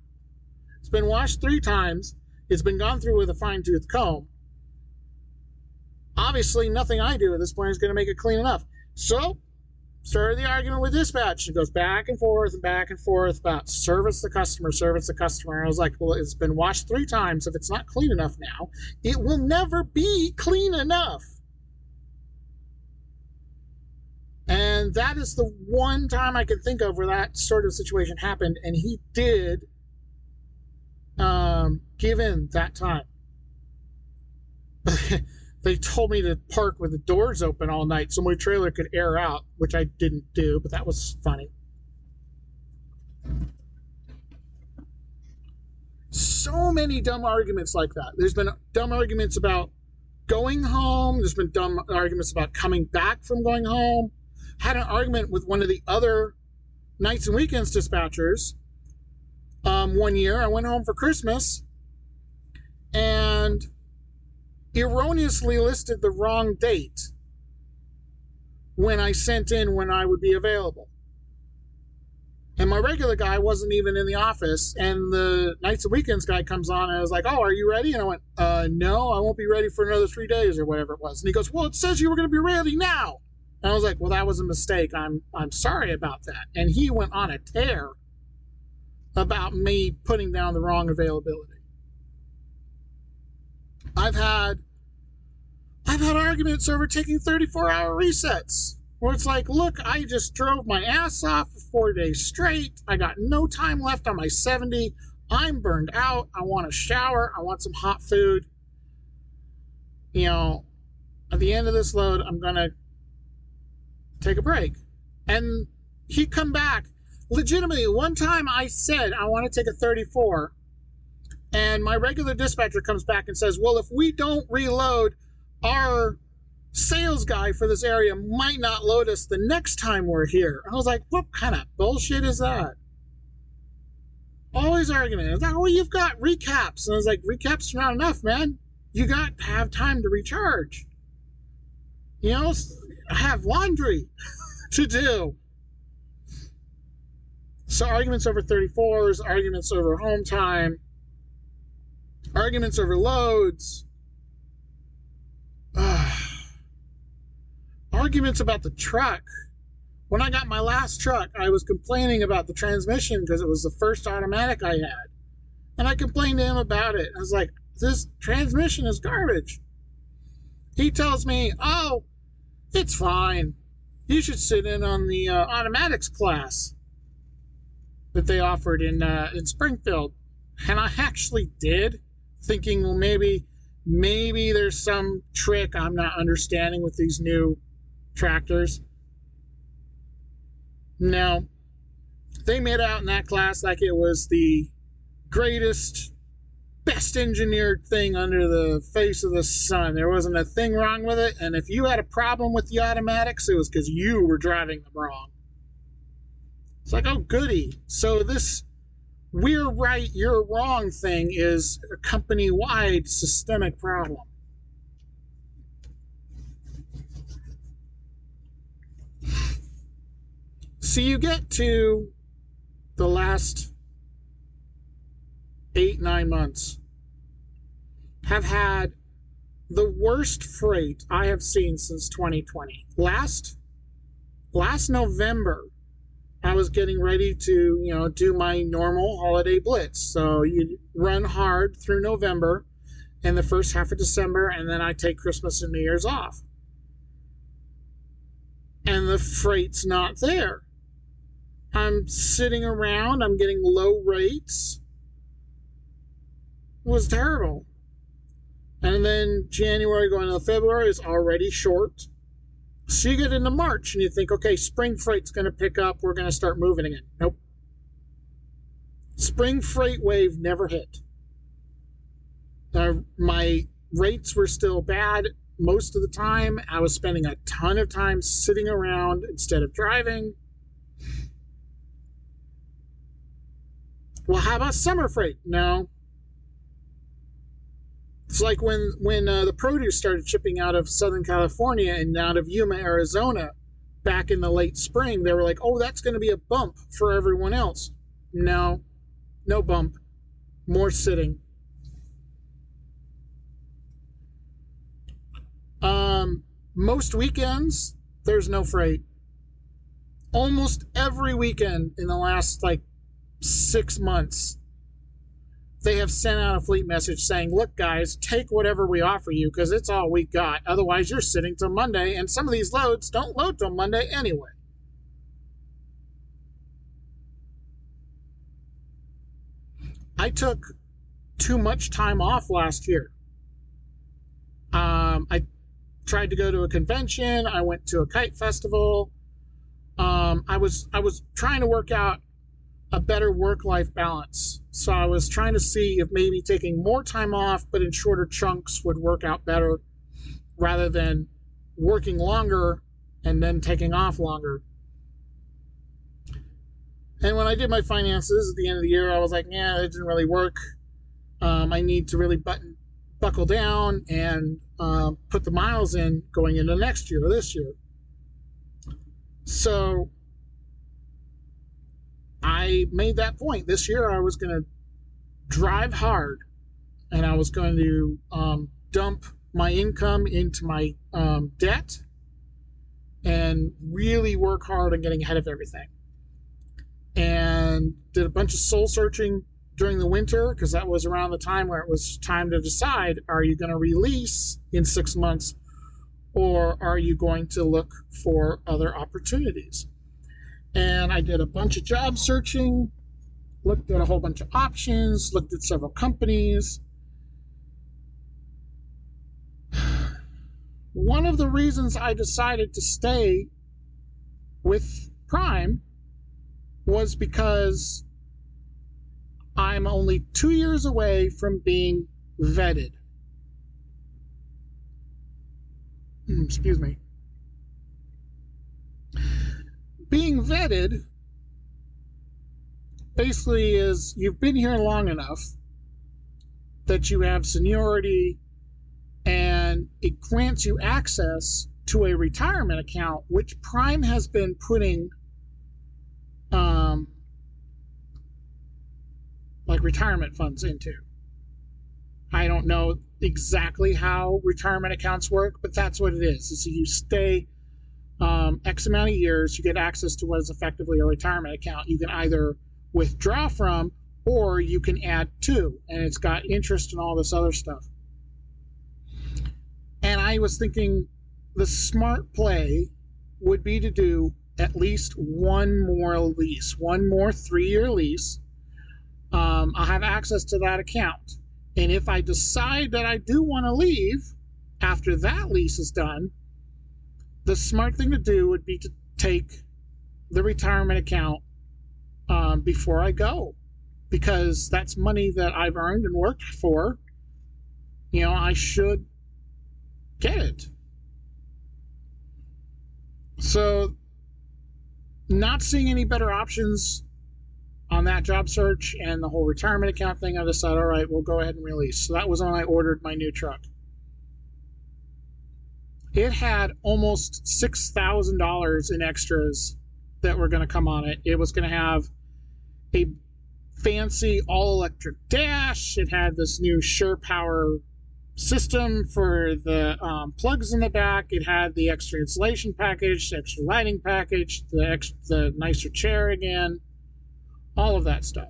It's been washed 3 times. It's been gone through with a fine-tooth comb. Obviously, nothing I do at this point is going to make it clean enough. So, started the argument with dispatch. It goes back and forth about service the customer. I was like, well, it's been washed 3 times. If it's not clean enough now, it will never be clean enough. And that is the one time I can think of where that sort of situation happened, and he did give in that time. They told me to park with the doors open all night so my trailer could air out, which I didn't do, but that was funny. So many dumb arguments like that. There's been dumb arguments about going home. There's been dumb arguments about coming back from going home. Had an argument with one of the other nights and weekends dispatchers. One year, I went home for Christmas and erroneously listed the wrong date. when I sent in when I would be available. And my regular guy wasn't even in the office. And the nights and weekends guy comes on and I was like, oh, are you ready? And I went, no, I won't be ready for another 3 days or whatever it was. And he goes, well, it says you were going to be ready now. And I was like, well, that was a mistake. I'm sorry about that. And he went on a tear about me putting down the wrong availability. I've had arguments over taking 34-hour resets where it's like, look, I just drove my ass off for 4 days straight. I got no time left on my 70. I'm burned out. I want a shower. I want some hot food. You know, at the end of this load, I'm going to take a break. And he'd come back. Legitimately, one time I said I want to take a 34, and my regular dispatcher comes back and says, well, if we don't reload, our sales guy for this area might not load us the next time we're here. I was like, what kind of bullshit is that? Always argument. I was like, well, you've got recaps. And I was like, recaps are not enough, man. You got to have time to recharge. You know, I have laundry to do. So arguments over 34s, arguments over home time, arguments over loads, arguments about the truck. When I got my last truck, I was complaining about the transmission because it was the first automatic I had. And I complained to him about it. I was like, this transmission is garbage. He tells me, oh, it's fine. You should sit in on the automatics class that they offered in Springfield. And I actually did, thinking, well, maybe there's some trick I'm not understanding with these new tractors. No. They made out in that class like it was the greatest, best engineered thing under the face of the sun. There wasn't a thing wrong with it, and if you had a problem with the automatics, it was because you were driving them wrong. It's like, oh, goody. So this we're right, you're wrong thing is a company-wide systemic problem. So you get to the last 8-9 months, have had the worst freight I have seen since 2020. Last November, I was getting ready to, do my normal holiday blitz. So you run hard through November and the first half of December, and then I take Christmas and New Year's off. And the freight's not there. I'm sitting around, I'm getting low rates. It was terrible. And then January going into February is already short. So you get into March and you think, okay, spring freight's going to pick up. We're going to start moving again. Nope. Spring freight wave never hit. My rates were still bad most of the time. I was spending a ton of time sitting around instead of driving. Well, how about summer freight? No. It's like when the produce started shipping out of Southern California and out of Yuma, Arizona, back in the late spring. They were like, oh, that's going to be a bump for everyone else. No bump. More sitting. Most weekends, there's no freight. Almost every weekend in the last 6 months, they have sent out a fleet message saying, look, guys, take whatever we offer you because it's all we got. Otherwise, you're sitting till Monday, and some of these loads don't load till Monday anyway. I took too much time off last year. I tried to go to a convention. I went to a kite festival. I was trying to work out a better work-life balance. So I was trying to see if maybe taking more time off, but in shorter chunks would work out better rather than working longer and then taking off longer. And when I did my finances at the end of the year, I was like, yeah, it didn't really work. I need to really buckle down and put the miles in going into next year or this year. So I made that point. This year I was going to drive hard, and I was going to dump my income into my debt and really work hard on getting ahead of everything. And did a bunch of soul searching during the winter, because that was around the time where it was time to decide, are you going to release in 6 months, or are you going to look for other opportunities? And I did a bunch of job searching, looked at a whole bunch of options, looked at several companies. One of the reasons I decided to stay with Prime was because I'm only 2 years away from being vetted. Excuse me. Being vetted basically is you've been here long enough that you have seniority, and it grants you access to a retirement account, which Prime has been putting like retirement funds into. I don't know exactly how retirement accounts work, but that's what it is. So you stay X amount of years, you get access to what is effectively a retirement account. You can either withdraw from, or you can add to, and it's got interest and all this other stuff. And I was thinking the smart play would be to do at least one more lease, one more 3-year lease. I'll have access to that account. And if I decide that I do want to leave after that lease is done, the smart thing to do would be to take the retirement account before I go, because that's money that I've earned and worked for. I should get it. So, not seeing any better options on that job search and the whole retirement account thing, I decided, all right, we'll go ahead and release. So that was when I ordered my new truck. It had almost $6,000 in extras that were going to come on it. It was going to have a fancy all-electric dash. It had this new Sure Power system for the plugs in the back. It had the extra insulation package, the extra lighting package, the nicer chair again, all of that stuff.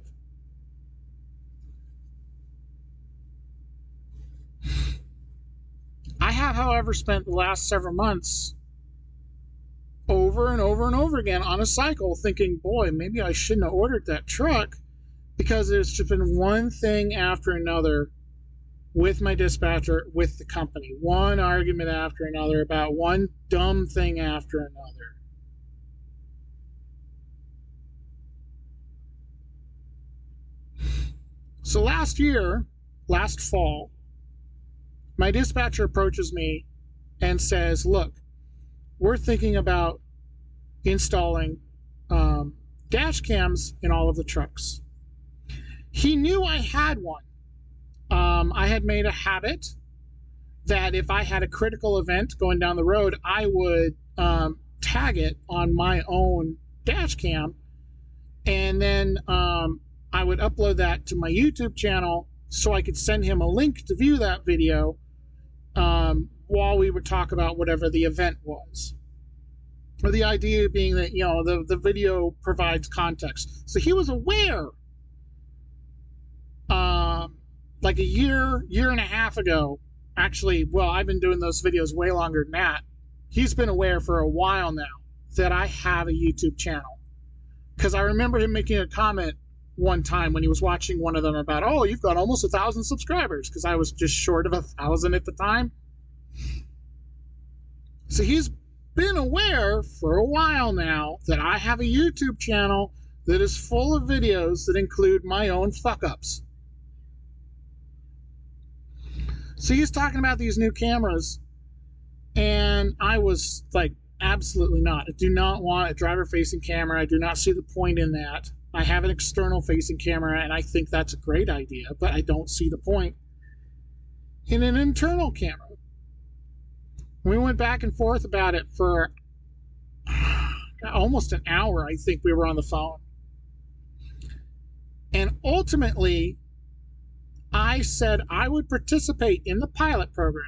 I have, however, spent the last several months over and over and over again on a cycle thinking, boy, maybe I shouldn't have ordered that truck, because there's just been one thing after another with my dispatcher, with the company. One argument after another about one dumb thing after another. So last fall, my dispatcher approaches me and says, look, we're thinking about installing dash cams in all of the trucks. He knew I had one. I had made a habit that if I had a critical event going down the road, I would tag it on my own dash cam, and then I would upload that to my YouTube channel so I could send him a link to view that video while we would talk about whatever the event was. Or the idea being that, the video provides context. So he was aware, like a year and a half ago, actually, well, I've been doing those videos way longer than that. He's been aware for a while now that I have a YouTube channel. Because I remember him making a comment one time when he was watching one of them about, oh, you've got almost 1,000 subscribers, because I was just short of 1,000 at the time. So he's been aware for a while now that I have a YouTube channel that is full of videos that include my own fuck-ups. So he's talking about these new cameras, and I was like, absolutely not. I do not want a driver-facing camera. I do not see the point in that. I have an external-facing camera, and I think that's a great idea, but I don't see the point in an internal camera. We went back and forth about it for, almost an hour, I think we were on the phone. And ultimately, I said I would participate in the pilot program.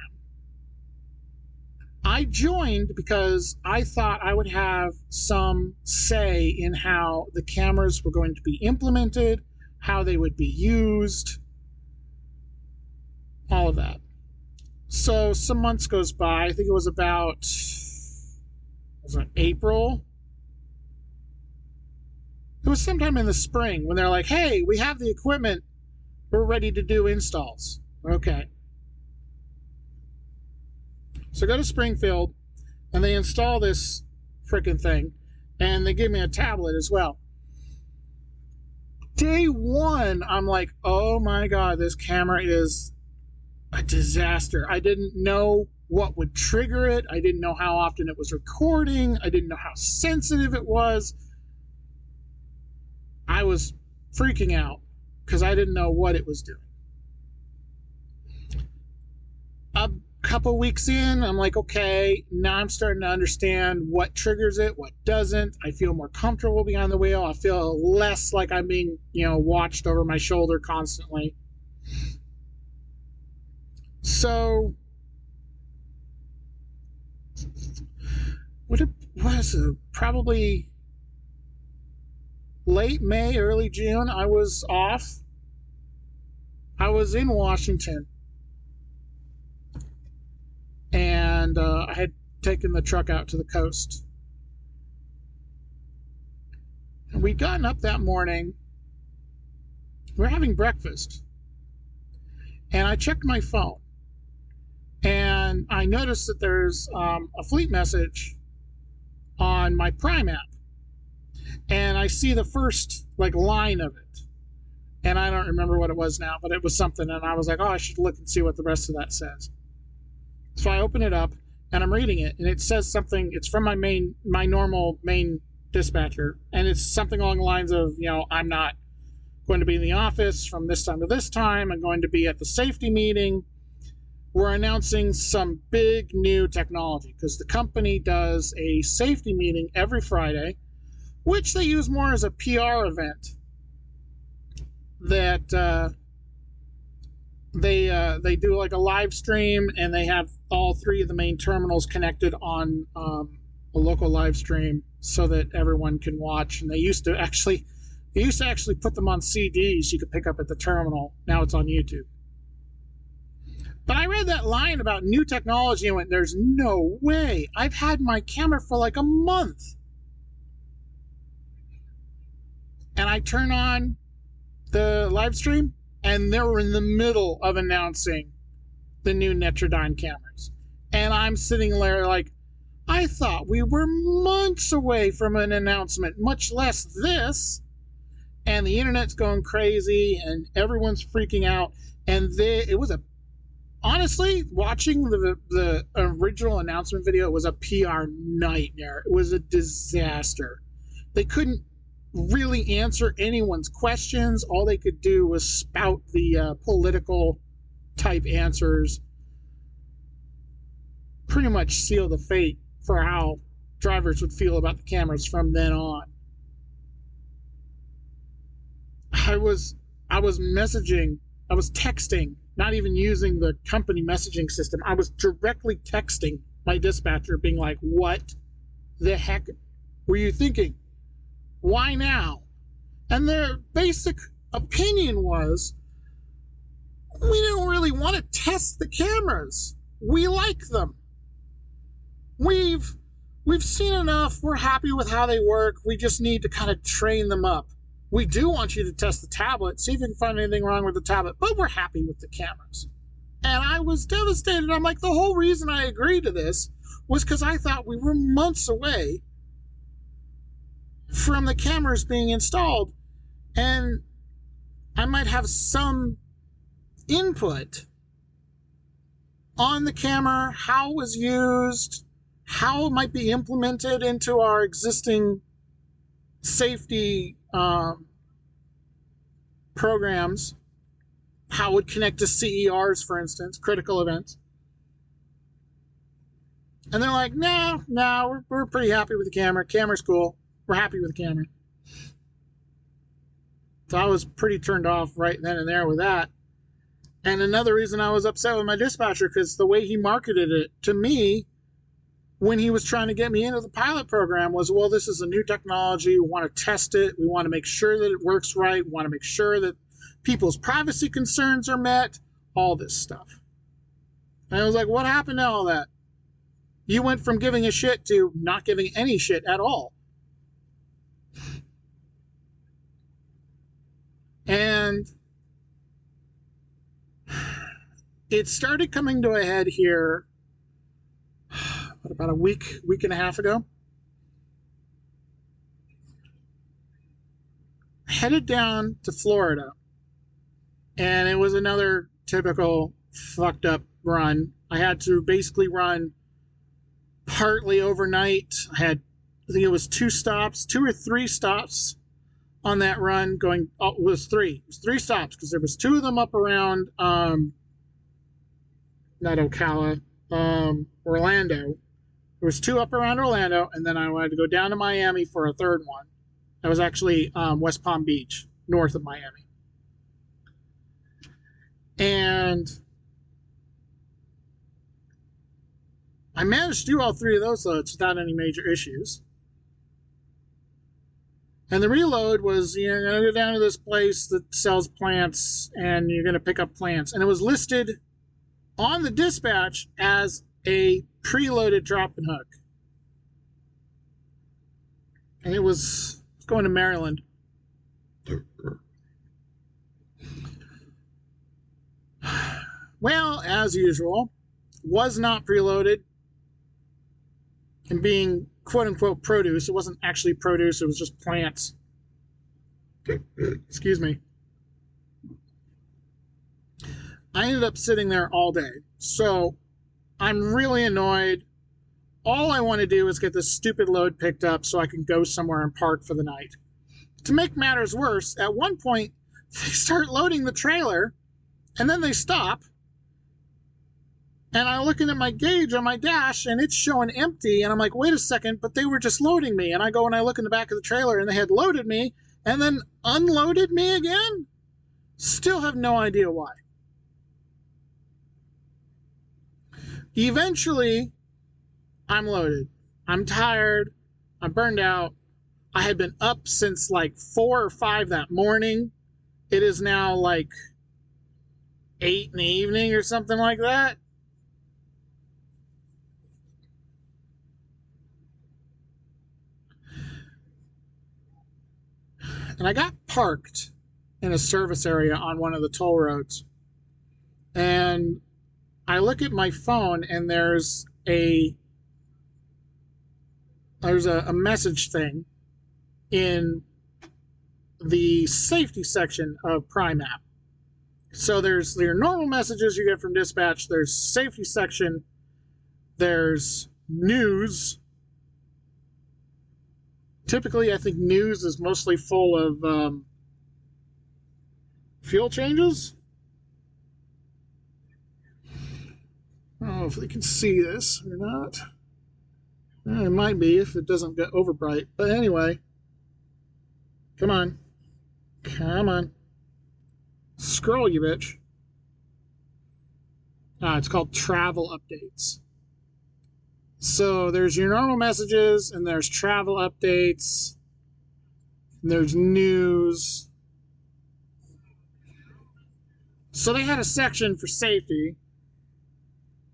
I joined because I thought I would have some say in how the cameras were going to be implemented, how they would be used, all of that. So some months goes by. I think it was about, was it April? It was sometime in the spring when they're like, hey, we have the equipment. We're ready to do installs. Okay. So I go to Springfield and they install this freaking thing and they give me a tablet as well. Day one, I'm like, oh my God, this camera is a disaster. I didn't know what would trigger it. I didn't know how often it was recording. I didn't know how sensitive it was. I was freaking out because I didn't know what it was doing. A couple weeks in, I'm like, okay, now I'm starting to understand what triggers it, what doesn't. I feel more comfortable behind the wheel. I feel less like I'm being, watched over my shoulder constantly. So, what it was probably late May, early June, I was off. I was in Washington. And I had taken the truck out to the coast. And we'd gotten up that morning. We were having breakfast. And I checked my phone. And I noticed that there's a fleet message on my Prime app. And I see the first line of it. And I don't remember what it was now, but it was something. And I was like, oh, I should look and see what the rest of that says. So I open it up and I'm reading it, and it says something. It's from my normal main dispatcher, and it's something along the lines of, I'm not going to be in the office from this time to this time. I'm going to be at the safety meeting. We're announcing some big new technology because the company does a safety meeting every Friday, which they use more as a PR event. That they do a live stream, and they have all three of the main terminals connected on a local live stream so that everyone can watch. And they used to actually put them on CDs you could pick up at the terminal. Now it's on YouTube. But I read that line about new technology and went, there's no way. I've had my camera for a month. And I turn on the live stream, and they were in the middle of announcing the new Netrodyne cameras. And I'm sitting there I thought we were months away from an announcement, much less this. And the internet's going crazy, and everyone's freaking out. And honestly, watching the original announcement video, it was a PR nightmare. It was a disaster. They couldn't really answer anyone's questions. All they could do was spout the political type answers, pretty much seal the fate for how drivers would feel about the cameras from then on. I was texting, not even using the company messaging system. I was directly texting my dispatcher being like, what the heck were you thinking? Why now? And their basic opinion was, we don't really want to test the cameras. We like them. We've seen enough. We're happy with how they work. We just need to kind of train them up. We do want you to test the tablet, see if you can find anything wrong with the tablet, but we're happy with the cameras. And I was devastated. I'm like, the whole reason I agreed to this was because I thought we were months away from the cameras being installed, and I might have some input on the camera, how it was used, how it might be implemented into our existing safety programs, how it would connect to CERs, for instance, critical events. And they're like, no, we're pretty happy with the camera. Camera's cool. We're happy with the camera. So I was pretty turned off right then and there with that. And another reason I was upset with my dispatcher, because the way he marketed it to me when he was trying to get me into the pilot program was, well, this is a new technology. We want to test it. We want to make sure that it works right. We want to make sure that people's privacy concerns are met, all this stuff. And I was like, what happened to all that? You went from giving a shit to not giving any shit at all. And it started coming to a head here about a week and a half ago. Headed down to Florida, and it was another typical fucked up run. I had to basically run partly overnight. I think it was 2 or 3 stops on that run. It was 3. It was 3 stops because there was 2 of them up around not Ocala, Orlando. There was 2 up around Orlando, and then I wanted to go down to Miami for a 3rd one. That was actually West Palm Beach, north of Miami. And I managed to do all 3 of those loads without any major issues. And the reload was, you're going to go down to this place that sells plants, and you're going to pick up plants. And it was listed on the dispatch as a preloaded drop and hook. And it was going to Maryland. Well, as usual, was not preloaded and being quote unquote produce. It wasn't actually produce, it was just plants. Excuse me. I ended up sitting there all day. So I'm really annoyed. All I want to do is get this stupid load picked up so I can go somewhere and park for the night. To make matters worse, at one point, they start loading the trailer, and then they stop. And I'm looking at my gauge on my dash, and it's showing empty. And I'm like, wait a second, but they were just loading me. And I go and I look in the back of the trailer, and they had loaded me and then unloaded me again. Still have no idea why. Eventually, I'm loaded. I'm tired. I'm burned out. I had been up since like 4 or 5 that morning. It is now like 8 in the evening or something like that. And I got parked in a service area on one of the toll roads. And I look at my phone, and there's a message thing in the safety section of Prime app. So there's your normal messages you get from dispatch, there's safety section, there's news. Typically, I think news is mostly full of fuel changes. I don't know if they can see this or not. It might be if it doesn't get over bright. But anyway, come on. Come on. Scroll, you bitch. It's called travel updates. So there's your normal messages, and there's travel updates, and there's news. So they had a section for safety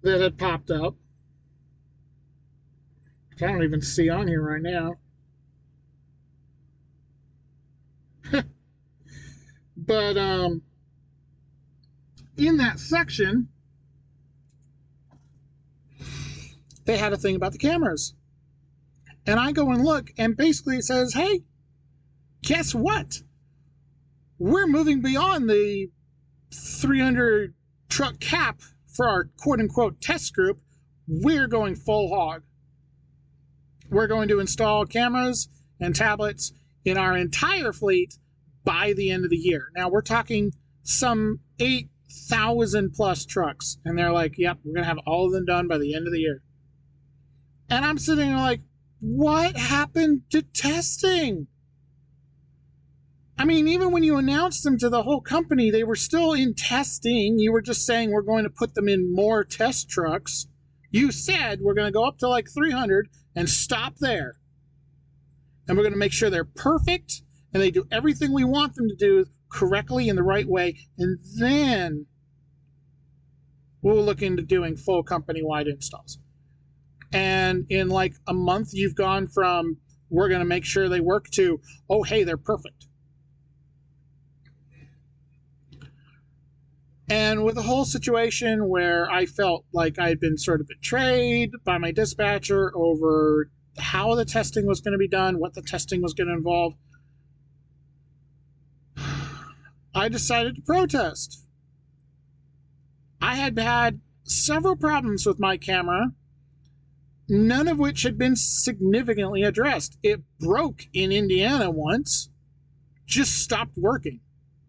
that had popped up, which I don't even see on here right now. But in that section, they had a thing about the cameras. And I go and look, and basically it says, hey, guess what? We're moving beyond the 300 truck cap for our quote-unquote test group. We're going full hog. We're going to install cameras and tablets in our entire fleet by the end of the year. Now, we're talking some 8,000 plus trucks. And they're like, yep, we're going to have all of them done by the end of the year. And I'm sitting there like, what happened to testing? I mean, even when you announced them to the whole company, they were still in testing. You were just saying we're going to put them in more test trucks. You said we're going to go up to like 300 and stop there. And we're going to make sure they're perfect and they do everything we want them to do correctly in the right way. And then we'll look into doing full company-wide installs. And in like a month, you've gone from we're going to make sure they work to, oh, hey, they're perfect. And with the whole situation where I felt like I'd been sort of betrayed by my dispatcher over how the testing was going to be done, what the testing was going to involve, I decided to protest. I had had several problems with my camera, none of which had been significantly addressed. It broke in Indiana once, just stopped working,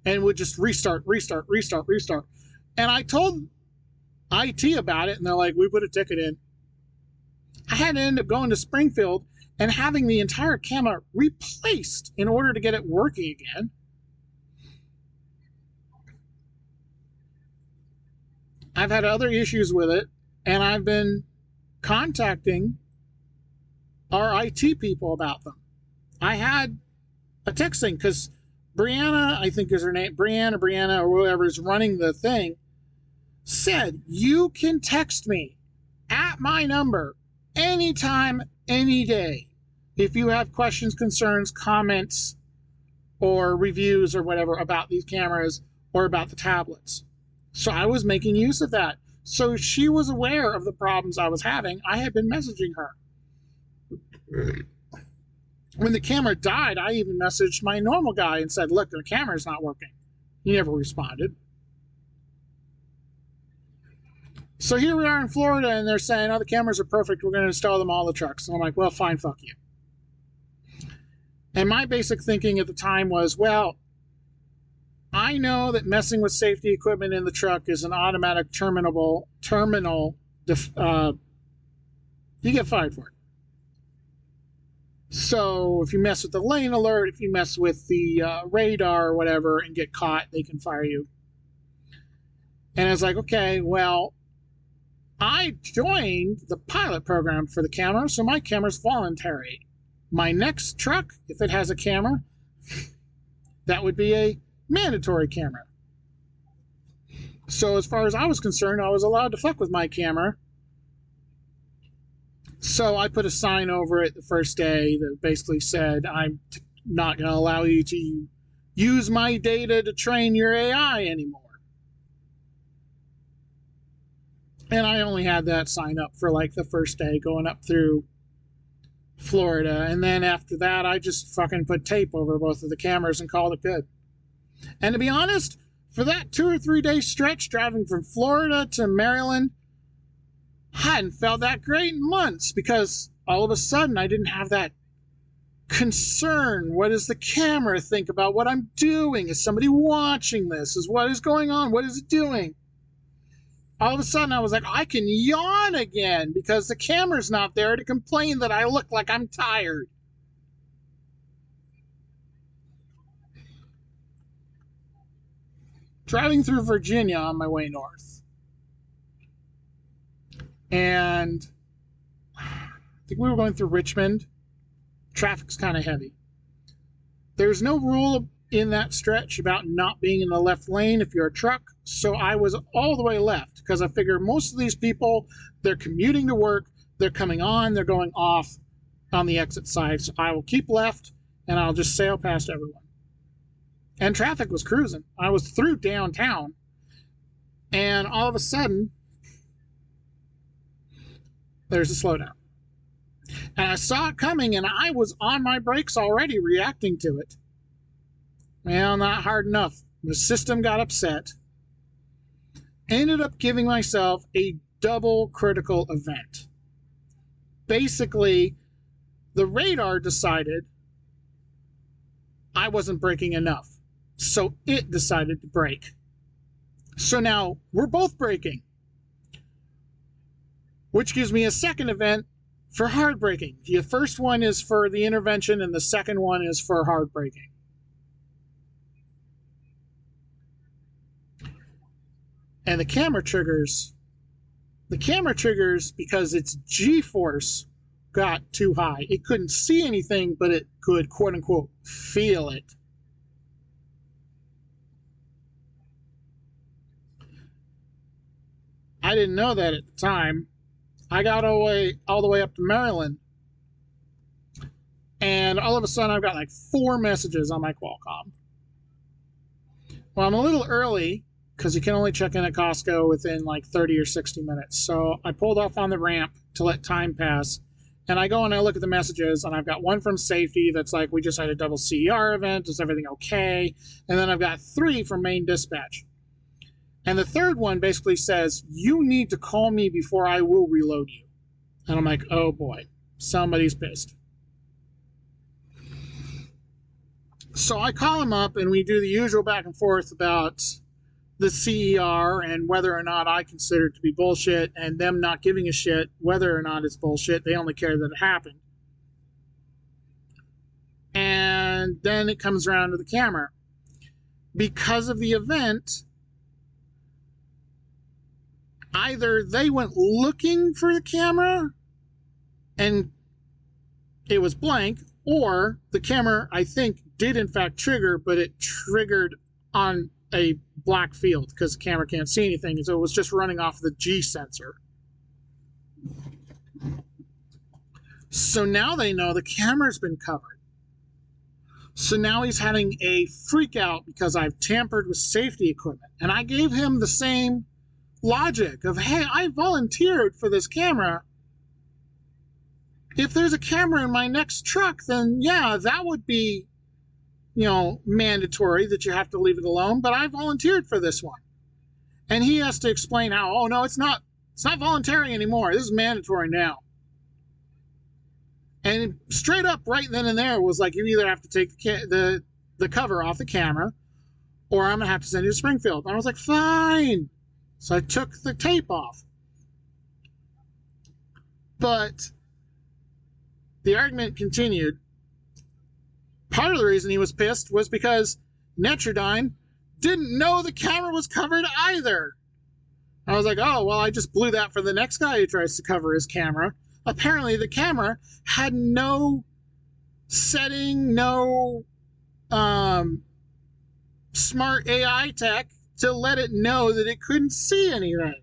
and would just restart. And I told IT about it, and they're like, we put a ticket in. I had to end up going to Springfield and having the entire camera replaced in order to get it working again. I've had other issues with it, and I've been contacting our IT people about them. I had a texting because Brianna, I think is her name, Brianna, or whoever is running the thing, said, you can text me at my number anytime, any day, if you have questions, concerns, comments, or reviews or whatever about these cameras or about the tablets. So I was making use of that. So she was aware of the problems I was having. I had been messaging her. When the camera died, I even messaged my normal guy and said, look, the camera's not working. He never responded. So here we are in Florida, and they're saying, oh, the cameras are perfect. We're going to install them all the trucks. And I'm like, well, fine, fuck you. And my basic thinking at the time was, well, I know that messing with safety equipment in the truck is an automatic terminal. You get fired for it. So if you mess with the lane alert, if you mess with the radar or whatever and get caught, they can fire you. And I was like, okay, well, I joined the pilot program for the camera, so my camera's voluntary. My next truck, if it has a camera, that would be a mandatory camera. So as far as I was concerned, I was allowed to fuck with my camera. So I put a sign over it the first day that basically said, I'm not going to allow you to use my data to train your AI anymore. And I only had that sign up for like the first day going up through Florida. And then after that, I just fucking put tape over both of the cameras and called it good. And to be honest, for that 2 or 3 day stretch driving from Florida to Maryland, I hadn't felt that great in months because all of a sudden I didn't have that concern. What does the camera think about what I'm doing? Is somebody watching this? What is going on? What is it doing? All of a sudden I was like, I can yawn again because the camera's not there to complain that I look like I'm tired. Driving through Virginia on my way north. And I think we were going through Richmond. Traffic's kind of heavy. There's no rule in that stretch about not being in the left lane if you're a truck. So I was all the way left because I figure most of these people, they're commuting to work, they're coming on, they're going off on the exit side. So I will keep left and I'll just sail past everyone. And traffic was cruising. I was through downtown. And all of a sudden, there's a slowdown. And I saw it coming and I was on my brakes already reacting to it. Well, not hard enough. The system got upset. Ended up giving myself a double critical event. Basically, the radar decided I wasn't braking enough. So it decided to brake. So now we're both braking. Which gives me a second event For hard braking. The first one is for the intervention, and the second one is for hard braking. And the camera triggers, because its G-force got too high. It couldn't see anything, but it could, quote unquote, feel it. I didn't know that at the time. I got all the way up to Maryland, and all of a sudden I've got like 4 messages on my Qualcomm. Well, I'm a little early because you can only check in at Costco within like 30 or 60 minutes. So I pulled off on the ramp to let time pass, and I go and I look at the messages, and I've got one from safety that's like, we just had a double CER event, is everything okay? And then I've got 3 from main dispatch. And the third one basically says, you need to call me before I will reload you. And I'm like, oh boy, somebody's pissed. So I call him up, and we do the usual back and forth about the CER and whether or not I consider it to be bullshit, and them not giving a shit whether or not it's bullshit. They only care that it happened. And then it comes around to the camera. Because of the event, either they went looking for the camera and it was blank, or the camera, I think, did in fact trigger, but it triggered on a black field because the camera can't see anything, and so it was just running off the G sensor. So now they know the camera's been covered. So now he's having a freak out because I've tampered with safety equipment. And I gave him the same logic of, hey, I volunteered for this camera. If there's a camera in my next truck, then yeah, that would be, mandatory that you have to leave it alone, but I volunteered for this one. And he has to explain how, oh no, it's not voluntary anymore. This is mandatory now. And straight up right then and there was like, you either have to take the cover off the camera, or I'm going to have to send you to Springfield. And I was like, fine. So I took the tape off. But the argument continued. Part of the reason he was pissed was because Netrodyne didn't know the camera was covered either. I was like, oh, well, I just blew that for the next guy who tries to cover his camera. Apparently, the camera had no setting, no smart AI tech to let it know that it couldn't see anything.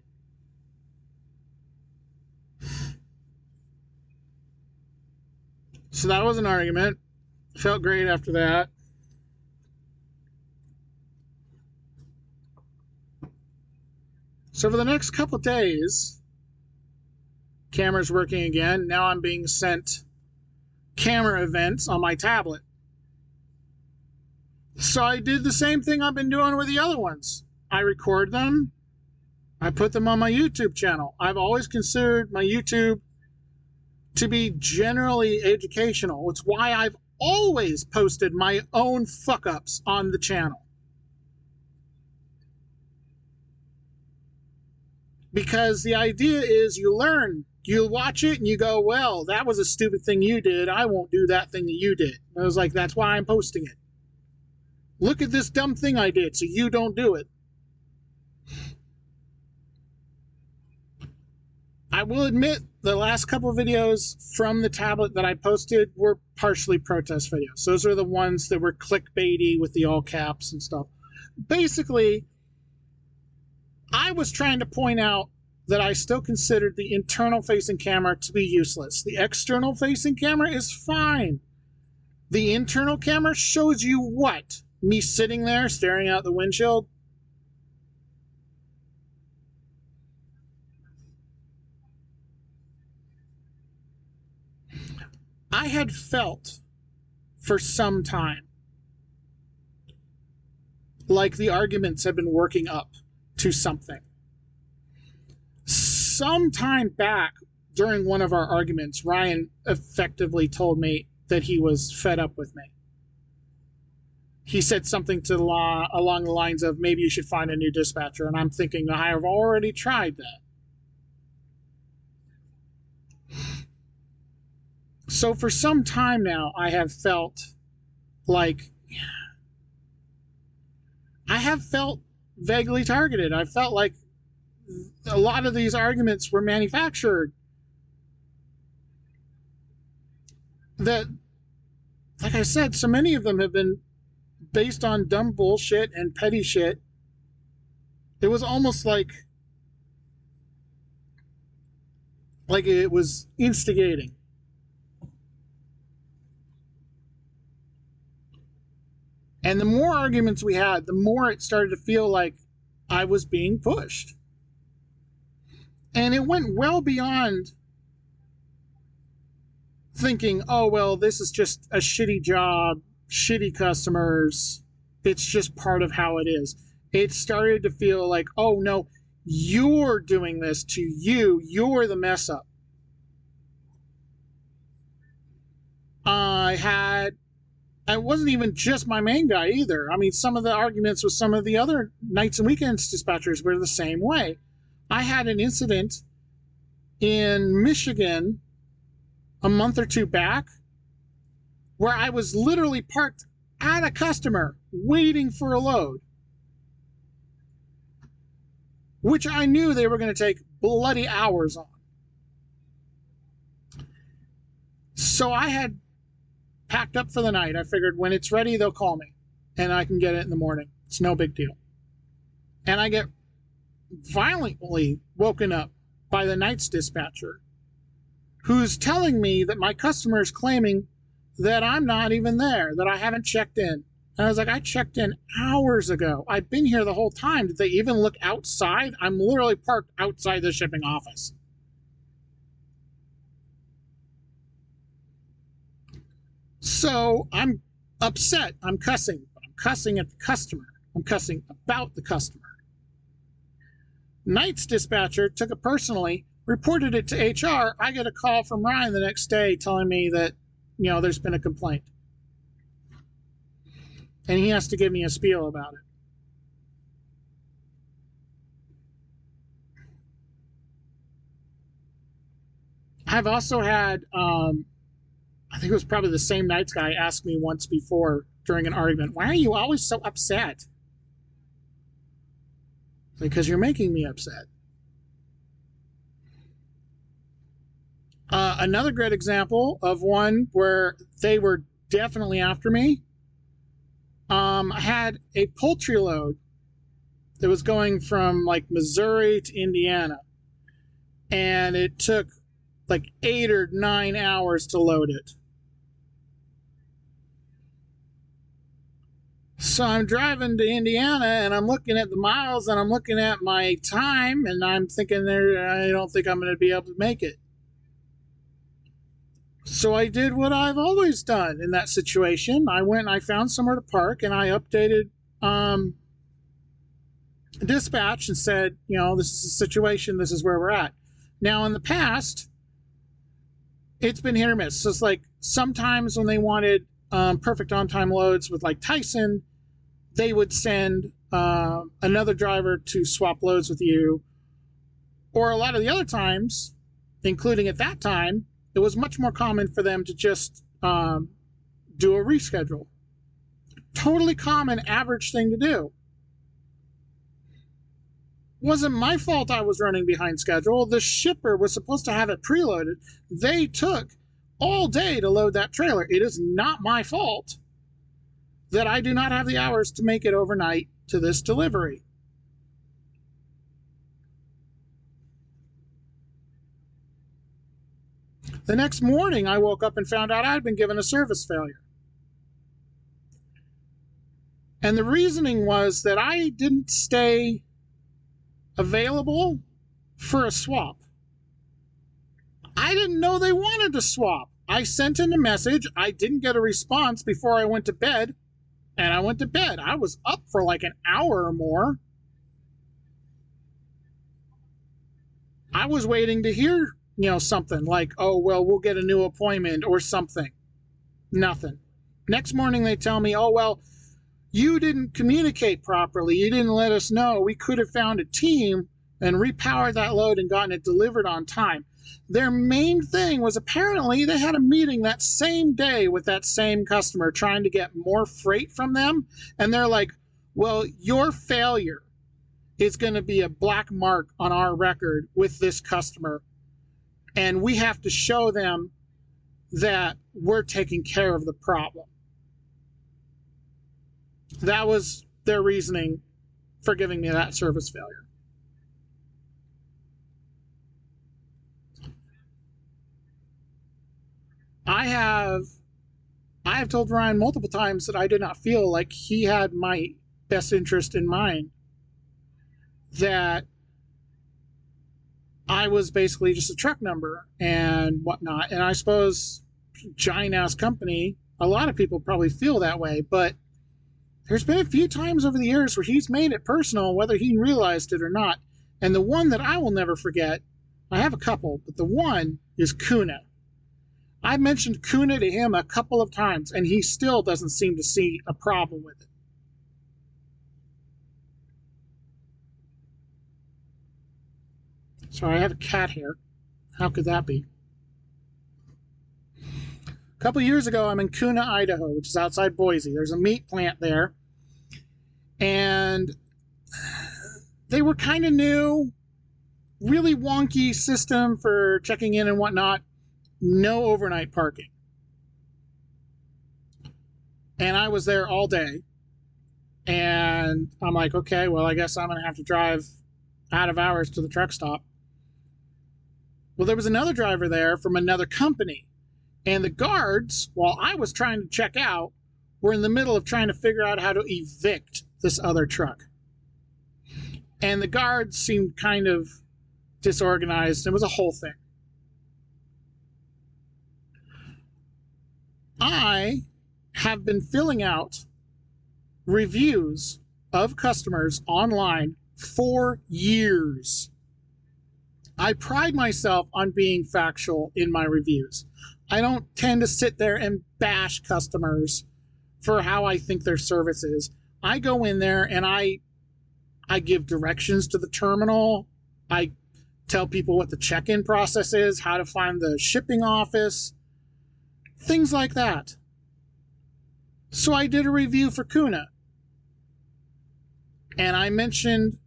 So that was an argument. Felt great after that. So for the next couple of days, camera's working again. Now I'm being sent camera events on my tablet. So I did the same thing I've been doing with the other ones. I record them. I put them on my YouTube channel. I've always considered my YouTube to be generally educational. It's why I've always posted my own fuck-ups on the channel. Because the idea is you learn. You watch it and you go, well, that was a stupid thing you did. I won't do that thing that you did. And I was like, that's why I'm posting it. Look at this dumb thing I did, so you don't do it. I will admit the last couple of videos from the tablet that I posted were partially protest videos. Those are the ones that were clickbaity with the all caps and stuff. Basically, I was trying to point out that I still considered the internal facing camera to be useless. The external facing camera is fine. The internal camera shows you what? Me sitting there staring out the windshield? I had felt for some time like the arguments had been working up to something. Some time back during one of our arguments, Ryan effectively told me that he was fed up with me. He said something to along the lines of, maybe you should find a new dispatcher. And I'm thinking, I have already tried that. So for some time now, I have felt vaguely targeted. I felt like a lot of these arguments were manufactured. That, like I said, so many of them have been based on dumb bullshit and petty shit. It was almost like it was instigating. And the more arguments we had, the more it started to feel like I was being pushed. And it went well beyond thinking, oh, well, this is just a shitty job, shitty customers. It's just part of how it is. It started to feel like, oh, no, you're doing this to you. You're the mess up. I wasn't even just my main guy either. I mean, some of the arguments with some of the other nights and weekends dispatchers were the same way. I had an incident in Michigan a month or two back where I was literally parked at a customer waiting for a load, which I knew they were going to take bloody hours on. So I had packed up for the night. I figured when it's ready, they'll call me and I can get it in the morning. It's no big deal. And I get violently woken up by the night's dispatcher, who's telling me that my customer is claiming that I'm not even there, that I haven't checked in. And I was like, I checked in hours ago. I've been here the whole time. Did they even look outside? I'm literally parked outside the shipping office. So I'm upset. I'm cussing. I'm cussing at the customer. I'm cussing about the customer. Night's dispatcher took it personally, reported it to HR. I get a call from Ryan the next day telling me that, there's been a complaint. And he has to give me a spiel about it. I've also had, I think it was probably the same Nights guy asked me once before during an argument, why are you always so upset? Because you're making me upset. Another great example of one where they were definitely after me. I had a poultry load that was going from Missouri to Indiana, and it took 8 or 9 hours to load it. So I'm driving to Indiana and I'm looking at the miles and I'm looking at my time and I'm thinking I don't think I'm going to be able to make it. So I did what I've always done in that situation. I went and I found somewhere to park and I updated dispatch and said, this is the situation, this is where we're at. Now in the past, it's been hit or miss. So it's sometimes when they wanted perfect on-time loads with Tyson, they would send another driver to swap loads with you. Or a lot of the other times, including at that time, it was much more common for them to just do a reschedule. Totally common, average thing to do. Wasn't my fault I was running behind schedule. The shipper was supposed to have it preloaded. They took all day to load that trailer. It is not my fault that I do not have the hours to make it overnight to this delivery. The next morning, I woke up and found out I'd been given a service failure. And the reasoning was that I didn't stay available for a swap. I didn't know they wanted to swap. I sent in a message. I didn't get a response before I went to bed. And I went to bed. I was up for an hour or more. I was waiting to hear, something oh, well, we'll get a new appointment or something. Nothing. Next morning they tell me, oh, well, you didn't communicate properly. You didn't let us know. We could have found a team and repowered that load and gotten it delivered on time. Their main thing was apparently they had a meeting that same day with that same customer trying to get more freight from them. And they're like, well, your failure is going to be a black mark on our record with this customer. And we have to show them that we're taking care of the problem. That was their reasoning for giving me that service failure. I have told Ryan multiple times that I did not feel like he had my best interest in mind. That I was basically just a truck number and whatnot. And I suppose, giant ass company, a lot of people probably feel that way. But there's been a few times over the years where he's made it personal, whether he realized it or not. And the one that I will never forget, I have a couple, but the one is Kuna. I mentioned Kuna to him a couple of times, and he still doesn't seem to see a problem with it. Sorry, I have a cat here. How could that be? A couple years ago, I'm in Kuna, Idaho, which is outside Boise. There's a meat plant there. And they were kind of new, really wonky system for checking in and whatnot. No overnight parking. And I was there all day. And I'm like, okay, well, I guess I'm going to have to drive out of hours to the truck stop. Well, there was another driver there from another company. And the guards, while I was trying to check out, were in the middle of trying to figure out how to evict this other truck. And the guards seemed kind of disorganized. It was a whole thing. I have been filling out reviews of customers online for years. I pride myself on being factual in my reviews. I don't tend to sit there and bash customers for how I think their service is. I go in there and I give directions to the terminal. I tell people what the check-in process is, how to find the shipping office, things like that. So I did a review for Kuna. And I mentioned,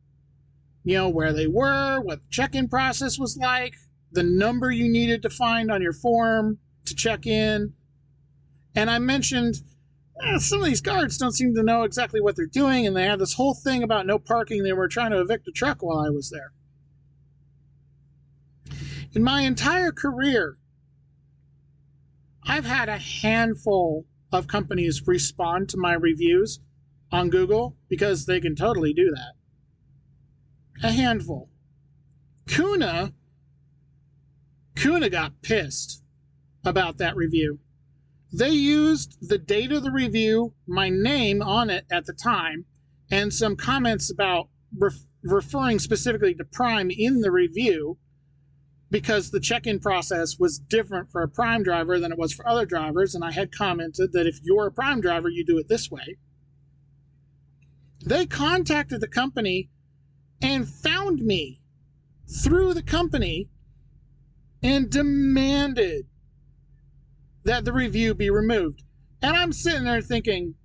where they were, what the check-in process was like, the number you needed to find on your form to check in. And I mentioned, some of these guards don't seem to know exactly what they're doing, and they had this whole thing about no parking. They were trying to evict a truck while I was there. In my entire career, I've had a handful of companies respond to my reviews on Google because they can totally do that. A handful. Kuna got pissed about that review. They used the date of the review, my name on it at the time, and some comments about referring specifically to Prime in the review, because the check-in process was different for a Prime driver than it was for other drivers, and I had commented that if you're a Prime driver, you do it this way. They contacted the company and found me through the company and demanded that the review be removed. And I'm sitting there thinking,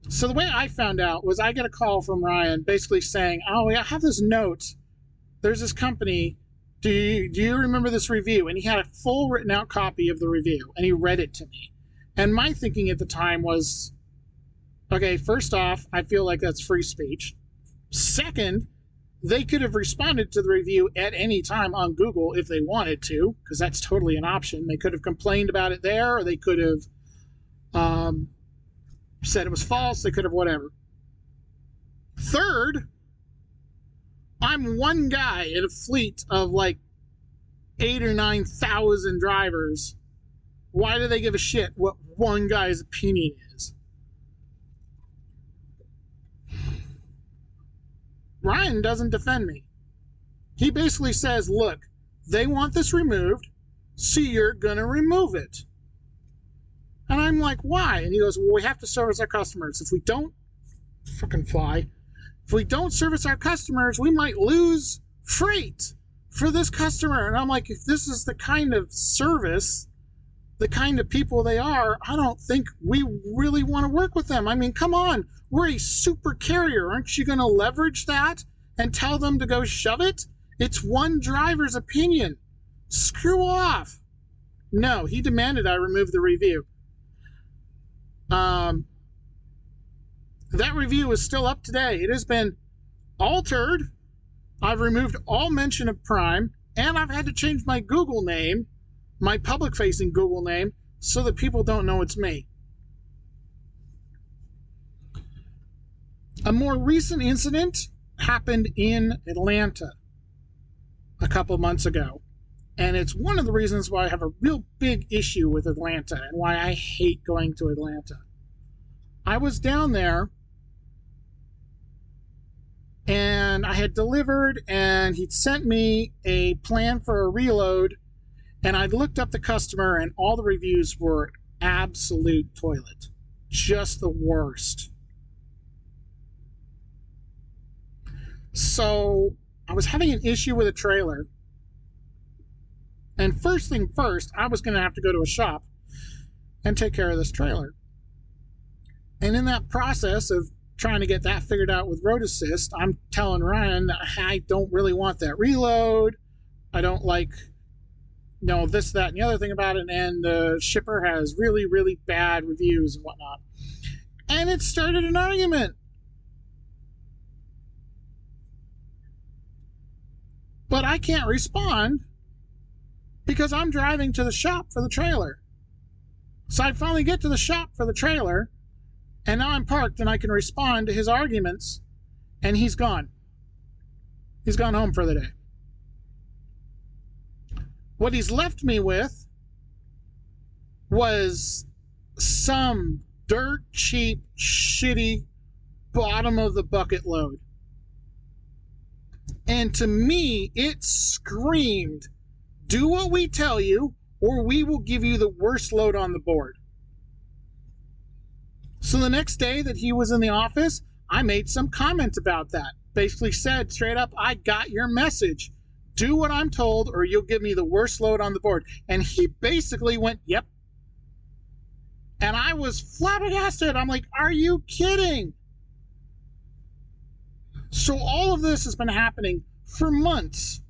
so the way I found out was I get a call from Ryan basically saying, oh, yeah, I have this note. There's this company. Do you remember this review? And he had a full written out copy of the review, and he read it to me. And my thinking at the time was, okay, first off, I feel like that's free speech. Second, they could have responded to the review at any time on Google if they wanted to, because that's totally an option. They could have complained about it there, or they could have said it was false. They could have whatever. Third, I'm one guy in a fleet of like 8,000 or 9,000 drivers. Why do they give a shit what one guy's opinion is? Ryan doesn't defend me. He basically says, look, they want this removed, so you're going to remove it. And I'm like, why? And he goes, well, we have to service our customers. If we don't, if we don't service our customers, we might lose freight for this customer. And I'm like, if this is the kind of service, the kind of people they are, I don't think we really want to work with them. I mean, come on, we're a super carrier. Aren't you going to leverage that and tell them to go shove it? It's one driver's opinion. Screw off. No, he demanded I remove the review. That review is still up today. It has been altered. I've removed all mention of Prime, and I've had to change my Google name, my public-facing Google name, so that people don't know it's me. A more recent incident happened in Atlanta a couple months ago, and it's one of the reasons why I have a real big issue with Atlanta and why I hate going to Atlanta. I was down there, and I had delivered, and he'd sent me a plan for a reload, and I'd looked up the customer, and all the reviews were absolute toilet. Just the worst. So I was having an issue with a trailer, and first thing first, I was going to have to go to a shop and take care of this trailer. And in that process of trying to get that figured out with Road Assist, I'm telling Ryan that I don't really want that reload. I don't like, this, that, and the other thing about it. And the shipper has really, really bad reviews and whatnot. And it started an argument. But I can't respond because I'm driving to the shop for the trailer. So I finally get to the shop for the trailer, and now I'm parked and I can respond to his arguments, and he's gone. He's gone home for the day. What he's left me with was some dirt cheap, shitty, bottom of the bucket load. And to me, it screamed, do what we tell you, or we will give you the worst load on the board. So the next day that he was in the office, I made some comment about that. Basically said straight up, I got your message. Do what I'm told, or you'll give me the worst load on the board. And he basically went, yep. And I was flabbergasted. I'm like, are you kidding? So all of this has been happening for months.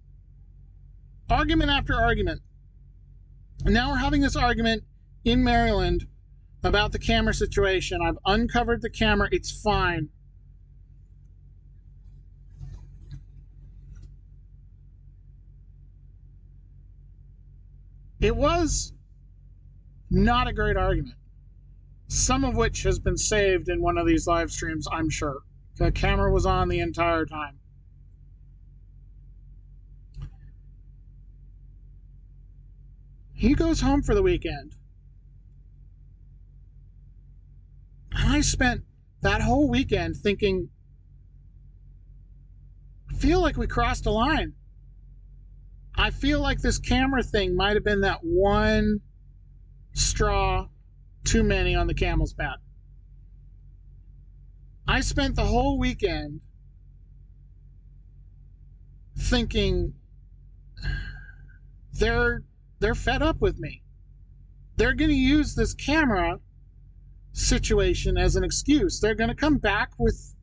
Argument after argument. And now we're having this argument in Maryland about the camera situation. I've uncovered the camera. It's fine. It was not a great argument, some of which has been saved in one of these live streams, I'm sure. The camera was on the entire time. He goes home for the weekend. And I spent that whole weekend thinking, I feel like we crossed a line. I feel like this camera thing might have been that one straw too many on the camel's back. I spent the whole weekend thinking they're fed up with me. They're going to use this camera situation as an excuse. They're going to come back with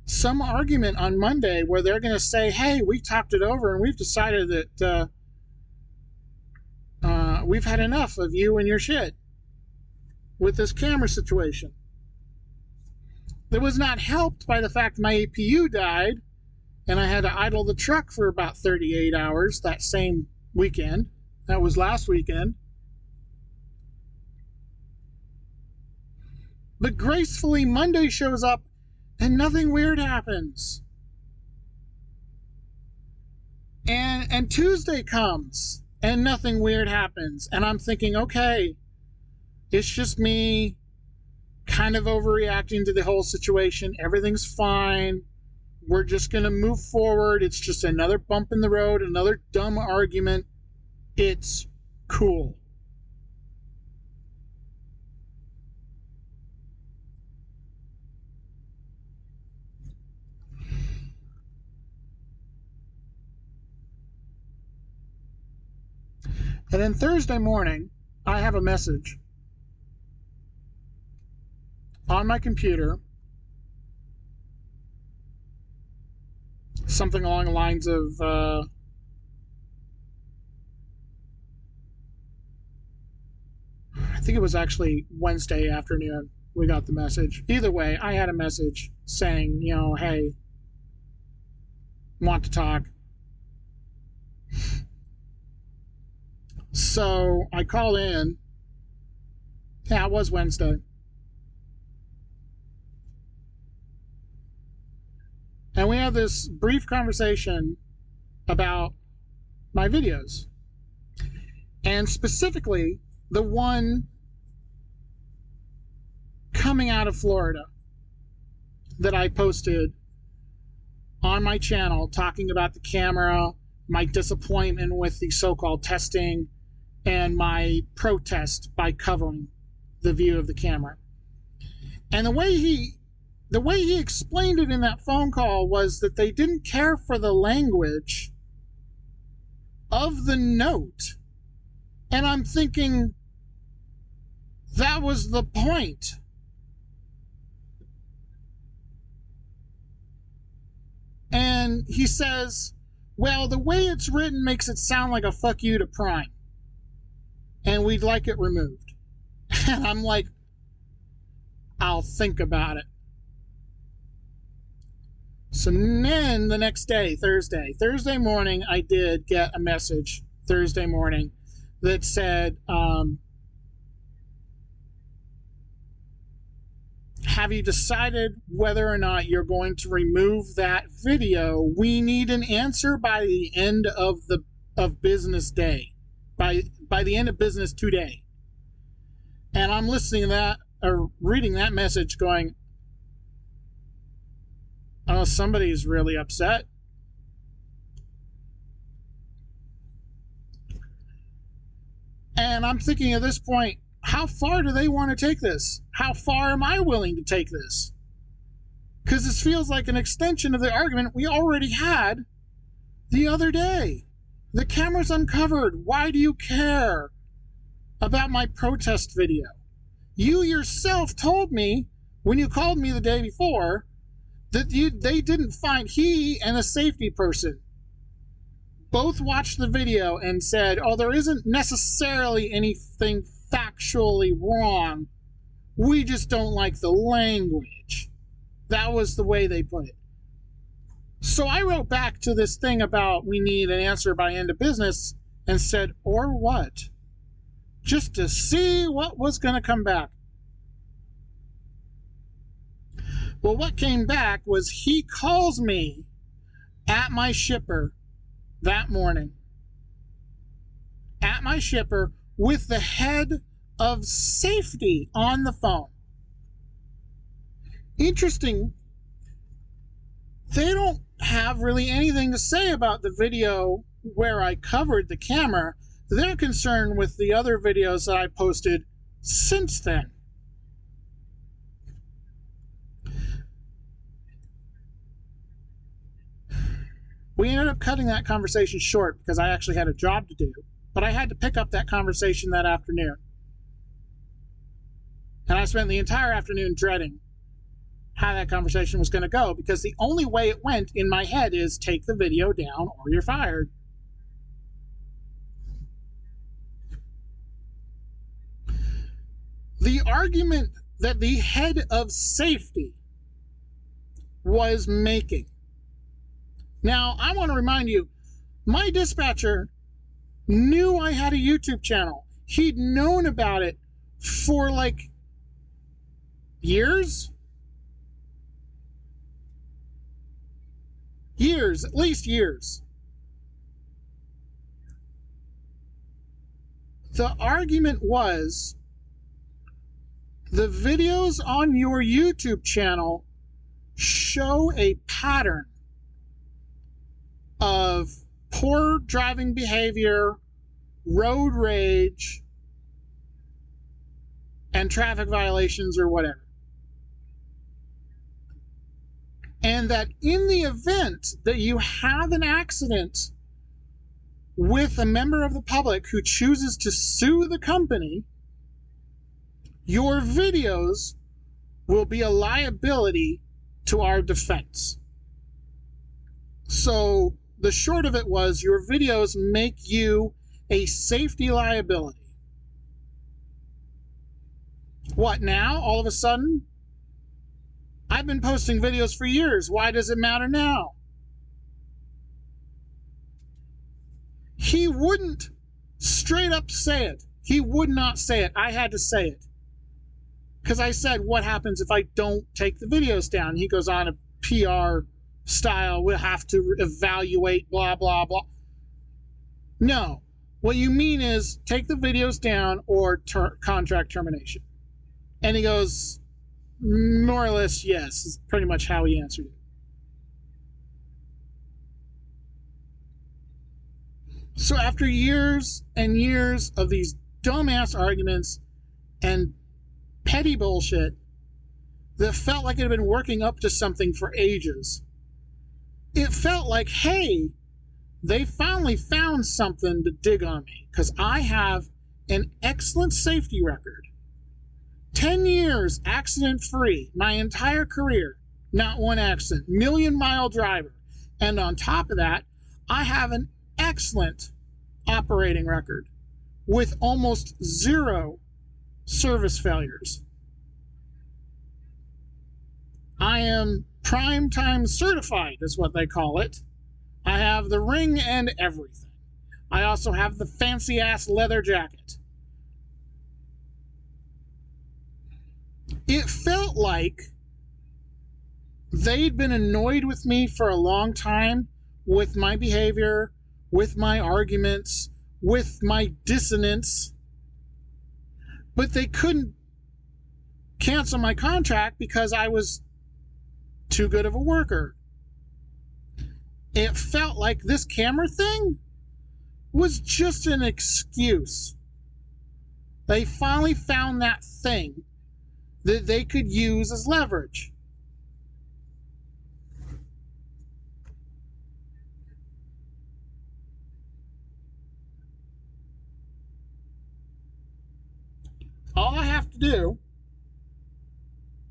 some argument on Monday where they're going to say, hey, we talked it over and we've decided that we've had enough of you and your shit with this camera situation. That was not helped by the fact my APU died and I had to idle the truck for about 38 hours that same weekend. That was last weekend. But gracefully, Monday shows up and nothing weird happens. And Tuesday comes and nothing weird happens. And I'm thinking, okay, it's just me kind of overreacting to the whole situation. Everything's fine. We're just going to move forward. It's just another bump in the road, another dumb argument. It's cool. And then Thursday morning, I have a message on my computer, something along the lines of, I think it was actually Wednesday afternoon, we got the message. Either way, I had a message saying, hey, want to talk. So I called in. Yeah, it was Wednesday. And we had this brief conversation about my videos. And specifically, the one coming out of Florida that I posted on my channel talking about the camera, my disappointment with the so-called testing, and my protest by covering the view of the camera. And the way he explained it in that phone call was that they didn't care for the language of the note. And I'm thinking, that was the point. And he says, well, the way it's written makes it sound like a fuck you to Prime. And we'd like it removed. And I'm like, I'll think about it. So then the next day, Thursday morning, I did get a message Thursday morning that said, have you decided whether or not you're going to remove that video? We need an answer by the end of business day, by the end of business today. And I'm listening to that, or reading that message going, oh, somebody's really upset. And I'm thinking at this point, how far do they want to take this? How far am I willing to take this? Because this feels like an extension of the argument we already had the other day. The camera's uncovered. Why do you care about my protest video? You yourself told me when you called me the day before that they didn't find, he and a safety person both watched the video and said, oh, there isn't necessarily anything factually wrong. We just don't like the language. That was the way they put it. So I wrote back to this thing about we need an answer by end of business and said, or what? Just to see what was going to come back. Well, what came back was he calls me at my shipper that morning. At my shipper with the head of safety on the phone. Interesting. They don't have really anything to say about the video where I covered the camera. They're concerned with the other videos that I posted since then. We ended up cutting that conversation short because I actually had a job to do, but I had to pick up that conversation that afternoon. And I spent the entire afternoon dreading how that conversation was going to go, because the only way it went in my head is take the video down or you're fired. The argument that the head of safety was making. Now, I want to remind you, my dispatcher knew I had a YouTube channel. He'd known about it for like years. Years, at least years. The argument was, the videos on your YouTube channel show a pattern of poor driving behavior, road rage, and traffic violations or whatever. And that in the event that you have an accident with a member of the public who chooses to sue the company, your videos will be a liability to our defense. So the short of it was, your videos make you a safety liability. What now? All of a sudden? I've been posting videos for years. Why does it matter now? He wouldn't straight up say it. He would not say it. I had to say it. Because I said, what happens if I don't take the videos down? He goes on a PR style, we'll have to evaluate, blah, blah, blah. No. What you mean is take the videos down or contract termination. And he goes, more or less, yes, is pretty much how he answered it. So after years and years of these dumbass arguments and petty bullshit that felt like it had been working up to something for ages, it felt like, hey, they finally found something to dig on me, because I have an excellent safety record. 10 years accident-free, my entire career, not one accident, million-mile driver. And on top of that, I have an excellent operating record with almost zero service failures. I am prime time certified, is what they call it. I have the ring and everything. I also have the fancy-ass leather jacket. It felt like they'd been annoyed with me for a long time, with my behavior, with my arguments, with my dissonance, but they couldn't cancel my contract because I was too good of a worker. It felt like this camera thing was just an excuse. They finally found that thing that they could use as leverage. All I have to do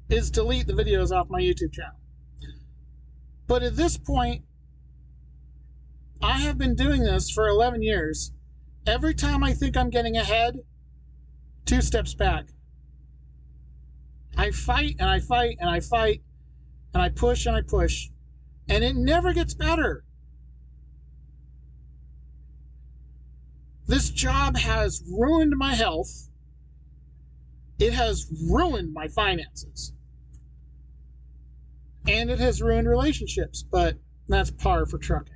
is delete the videos off my YouTube channel. But at this point, I have been doing this for 11 years. Every time I think I'm getting ahead, 2 steps back. I fight and I fight and I fight and I push and I push, and it never gets better. This job has ruined my health. It has ruined my finances. And it has ruined relationships, but that's par for trucking.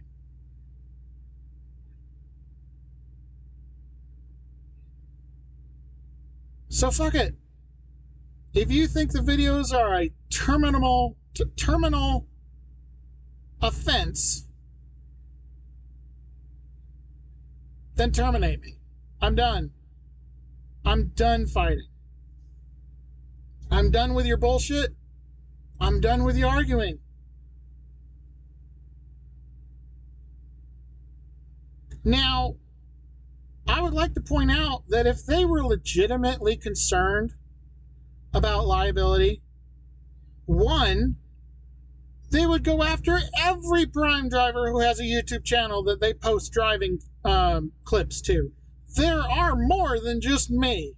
So fuck it. If you think the videos are a terminal offense, then terminate me. I'm done. I'm done fighting. I'm done with your bullshit. I'm done with your arguing. Now, I would like to point out that if they were legitimately concerned about liability, one, they would go after every Prime driver who has a YouTube channel that they post driving clips to. There are more than just me.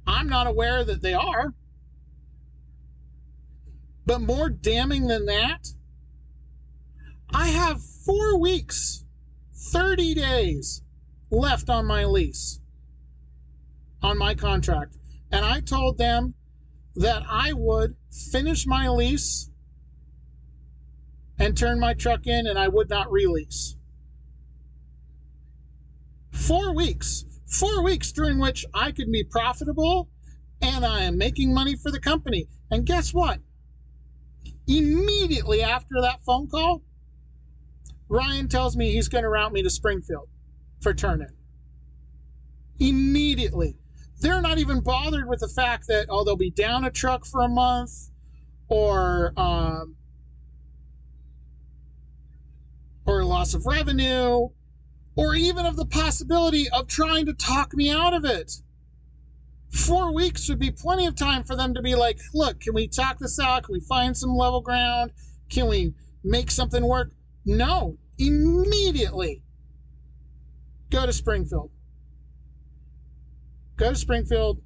I'm not aware that they are. But more damning than that, I have 4 weeks, 30 days left on my lease, on my contract. And I told them that I would finish my lease and turn my truck in, and I would not release. 4 weeks. 4 weeks during which I could be profitable and I am making money for the company. And guess what? Immediately after that phone call, Ryan tells me he's going to route me to Springfield for turn-in. Immediately. They're not even bothered with the fact that, oh, they'll be down a truck for a month, or loss of revenue, or even of the possibility of trying to talk me out of it. 4 weeks would be plenty of time for them to be like, look, can we talk this out? Can we find some level ground? Can we make something work? No, immediately go to Springfield. Go to Springfield.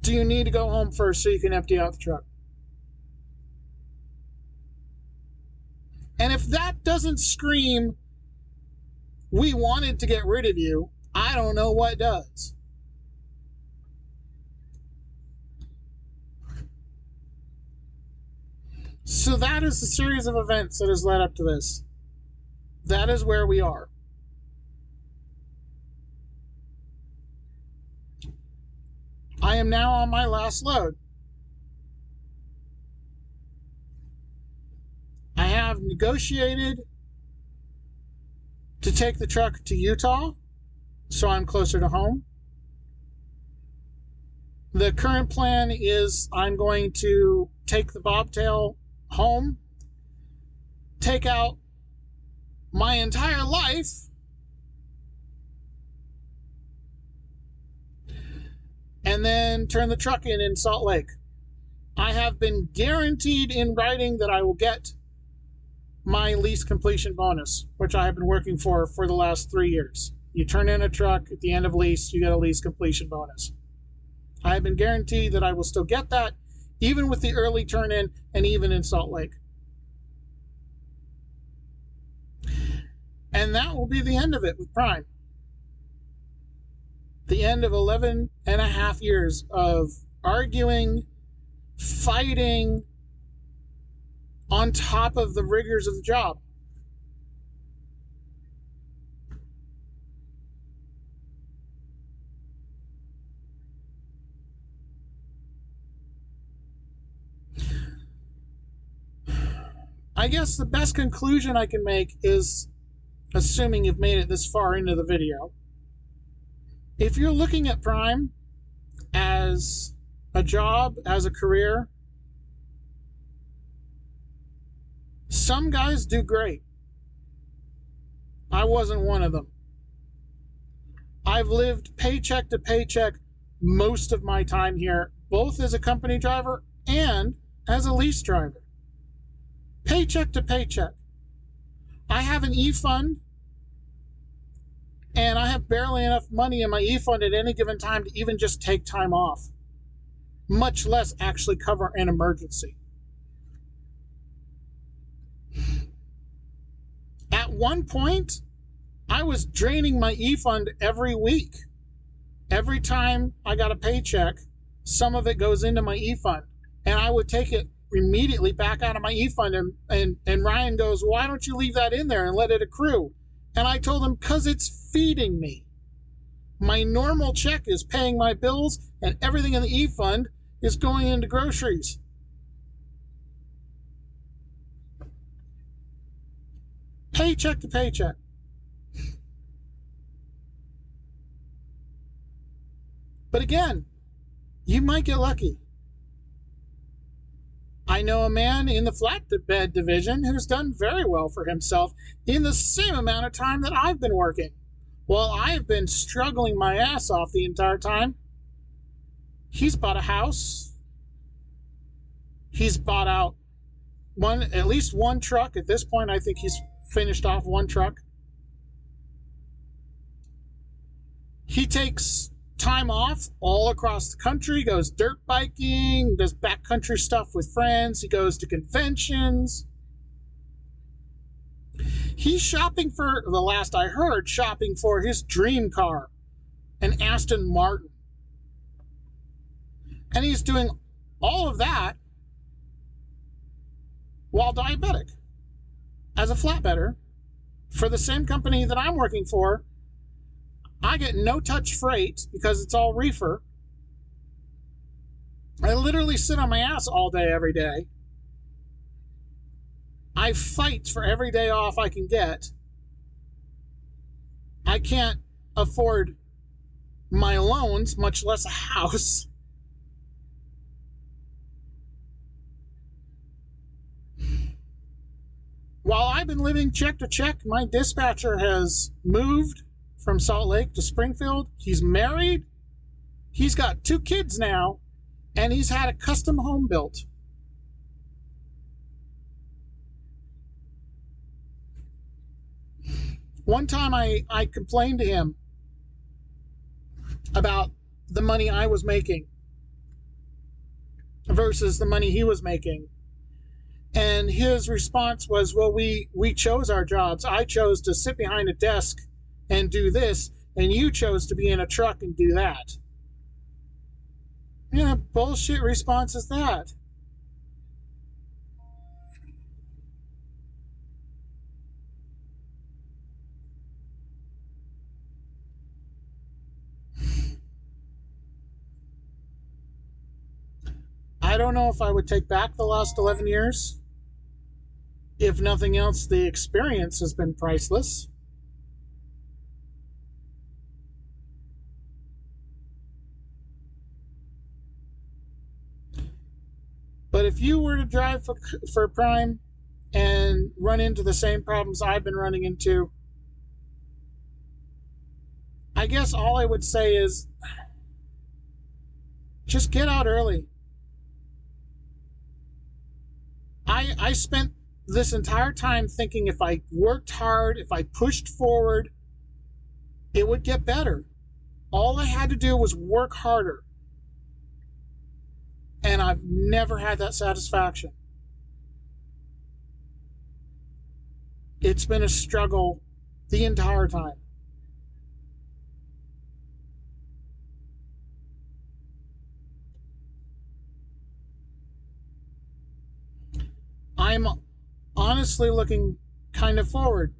Do you need to go home first so you can empty out the truck? And if that doesn't scream, we wanted to get rid of you, I don't know what does. So that is the series of events that has led up to this. That is where we are. I am now on my last load. I have negotiated to take the truck to Utah, so I'm closer to home. The current plan is I'm going to take the bobtail home, take out my entire life, and then turn the truck in Salt Lake. I have been guaranteed in writing that I will get my lease completion bonus, which I have been working for the last 3 years. You turn in a truck at the end of lease, you get a lease completion bonus. I have been guaranteed that I will still get that, even with the early turn in and even in Salt Lake. And that will be the end of it with Prime. The end of 11 and a half years of arguing, fighting, on top of the rigors of the job. I guess the best conclusion I can make is, assuming you've made it this far into the video, if you're looking at Prime as a job, as a career, some guys do great. I wasn't one of them. I've lived paycheck to paycheck most of my time here, both as a company driver and as a lease driver. Paycheck to paycheck. I have an e-fund, and I have barely enough money in my e-fund at any given time to even just take time off, much less actually cover an emergency. At one point, I was draining my e-fund every week. Every time I got a paycheck, some of it goes into my e-fund, and I would take it immediately back out of my e-fund, and Ryan goes, why don't you leave that in there and let it accrue? And I told him, because it's feeding me. My normal check is paying my bills, and everything in the e-fund is going into groceries. Paycheck to paycheck. But again, you might get lucky. I know a man in the flatbed division who's done very well for himself in the same amount of time that I've been working. While I've been struggling my ass off the entire time, he's bought a house. He's bought out at least one truck. At this point, I think he's finished off one truck. He takes time off all across the country, goes dirt biking, does backcountry stuff with friends, he goes to conventions. He's shopping for, the last I heard, shopping for his dream car, an Aston Martin. And he's doing all of that while diabetic. As a flatbedder, for the same company that I'm working for, I get no-touch freight because it's all reefer. I literally sit on my ass all day, every day. I fight for every day off I can get. I can't afford my loans, much less a house. While I've been living check to check. My dispatcher has moved from Salt Lake to Springfield. He's married. He's got 2 kids now, and he's had a custom home built. One time I complained to him about the money I was making versus the money he was making. And his response was, well, we chose our jobs. I chose to sit behind a desk and do this, and you chose to be in a truck and do that. Yeah, bullshit response is that? I don't know if I would take back the last 11 years. If nothing else, the experience has been priceless. But if you were to drive for Prime and run into the same problems I've been running into, I guess all I would say is just get out early. I spent this entire time thinking if I worked hard, if I pushed forward, it would get better. All I had to do was work harder. And I've never had that satisfaction. It's been a struggle the entire time. I'm honestly looking kind of forward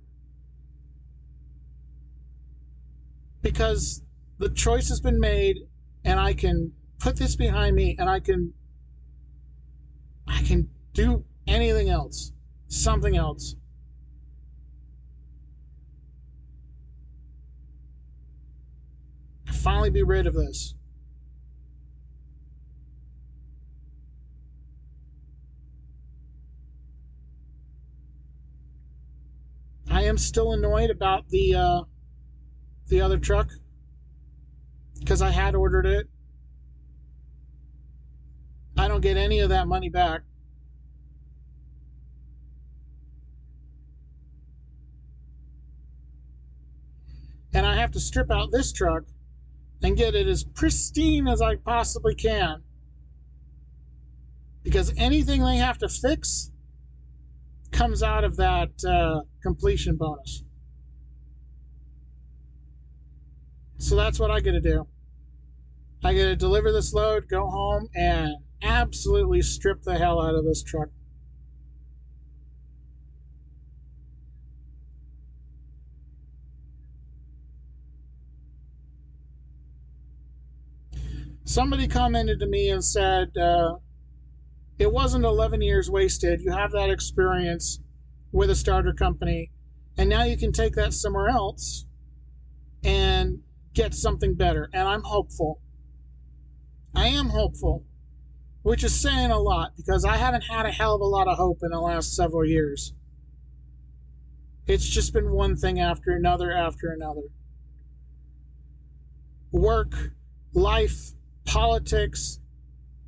because the choice has been made and I can put this behind me and I can do anything else, something else. Finally be rid of this. I am still annoyed about the other truck because I had ordered it. I don't get any of that money back. And I have to strip out this truck and get it as pristine as I possibly can. Because anything they have to fix comes out of that completion bonus. So that's what I get to do. I get to deliver this load, go home, and absolutely strip the hell out of this truck. Somebody commented to me and said, it wasn't 11 years wasted. You have that experience with a starter company, and now you can take that somewhere else and get something better. And I'm hopeful. I am hopeful, which is saying a lot because I haven't had a hell of a lot of hope in the last several years. It's just been one thing after another after another. Work, life, politics,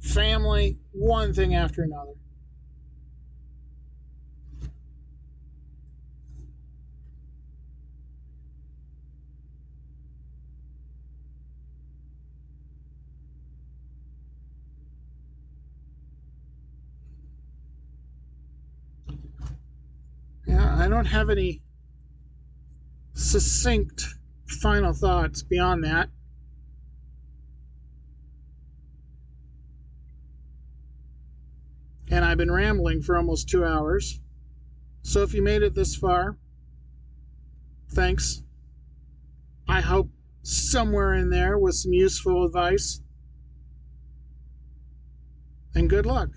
family, one thing after another. Yeah, I don't have any succinct final thoughts beyond that. And I've been rambling for almost 2 hours. So if you made it this far, thanks. I hope somewhere in there was some useful advice. And good luck.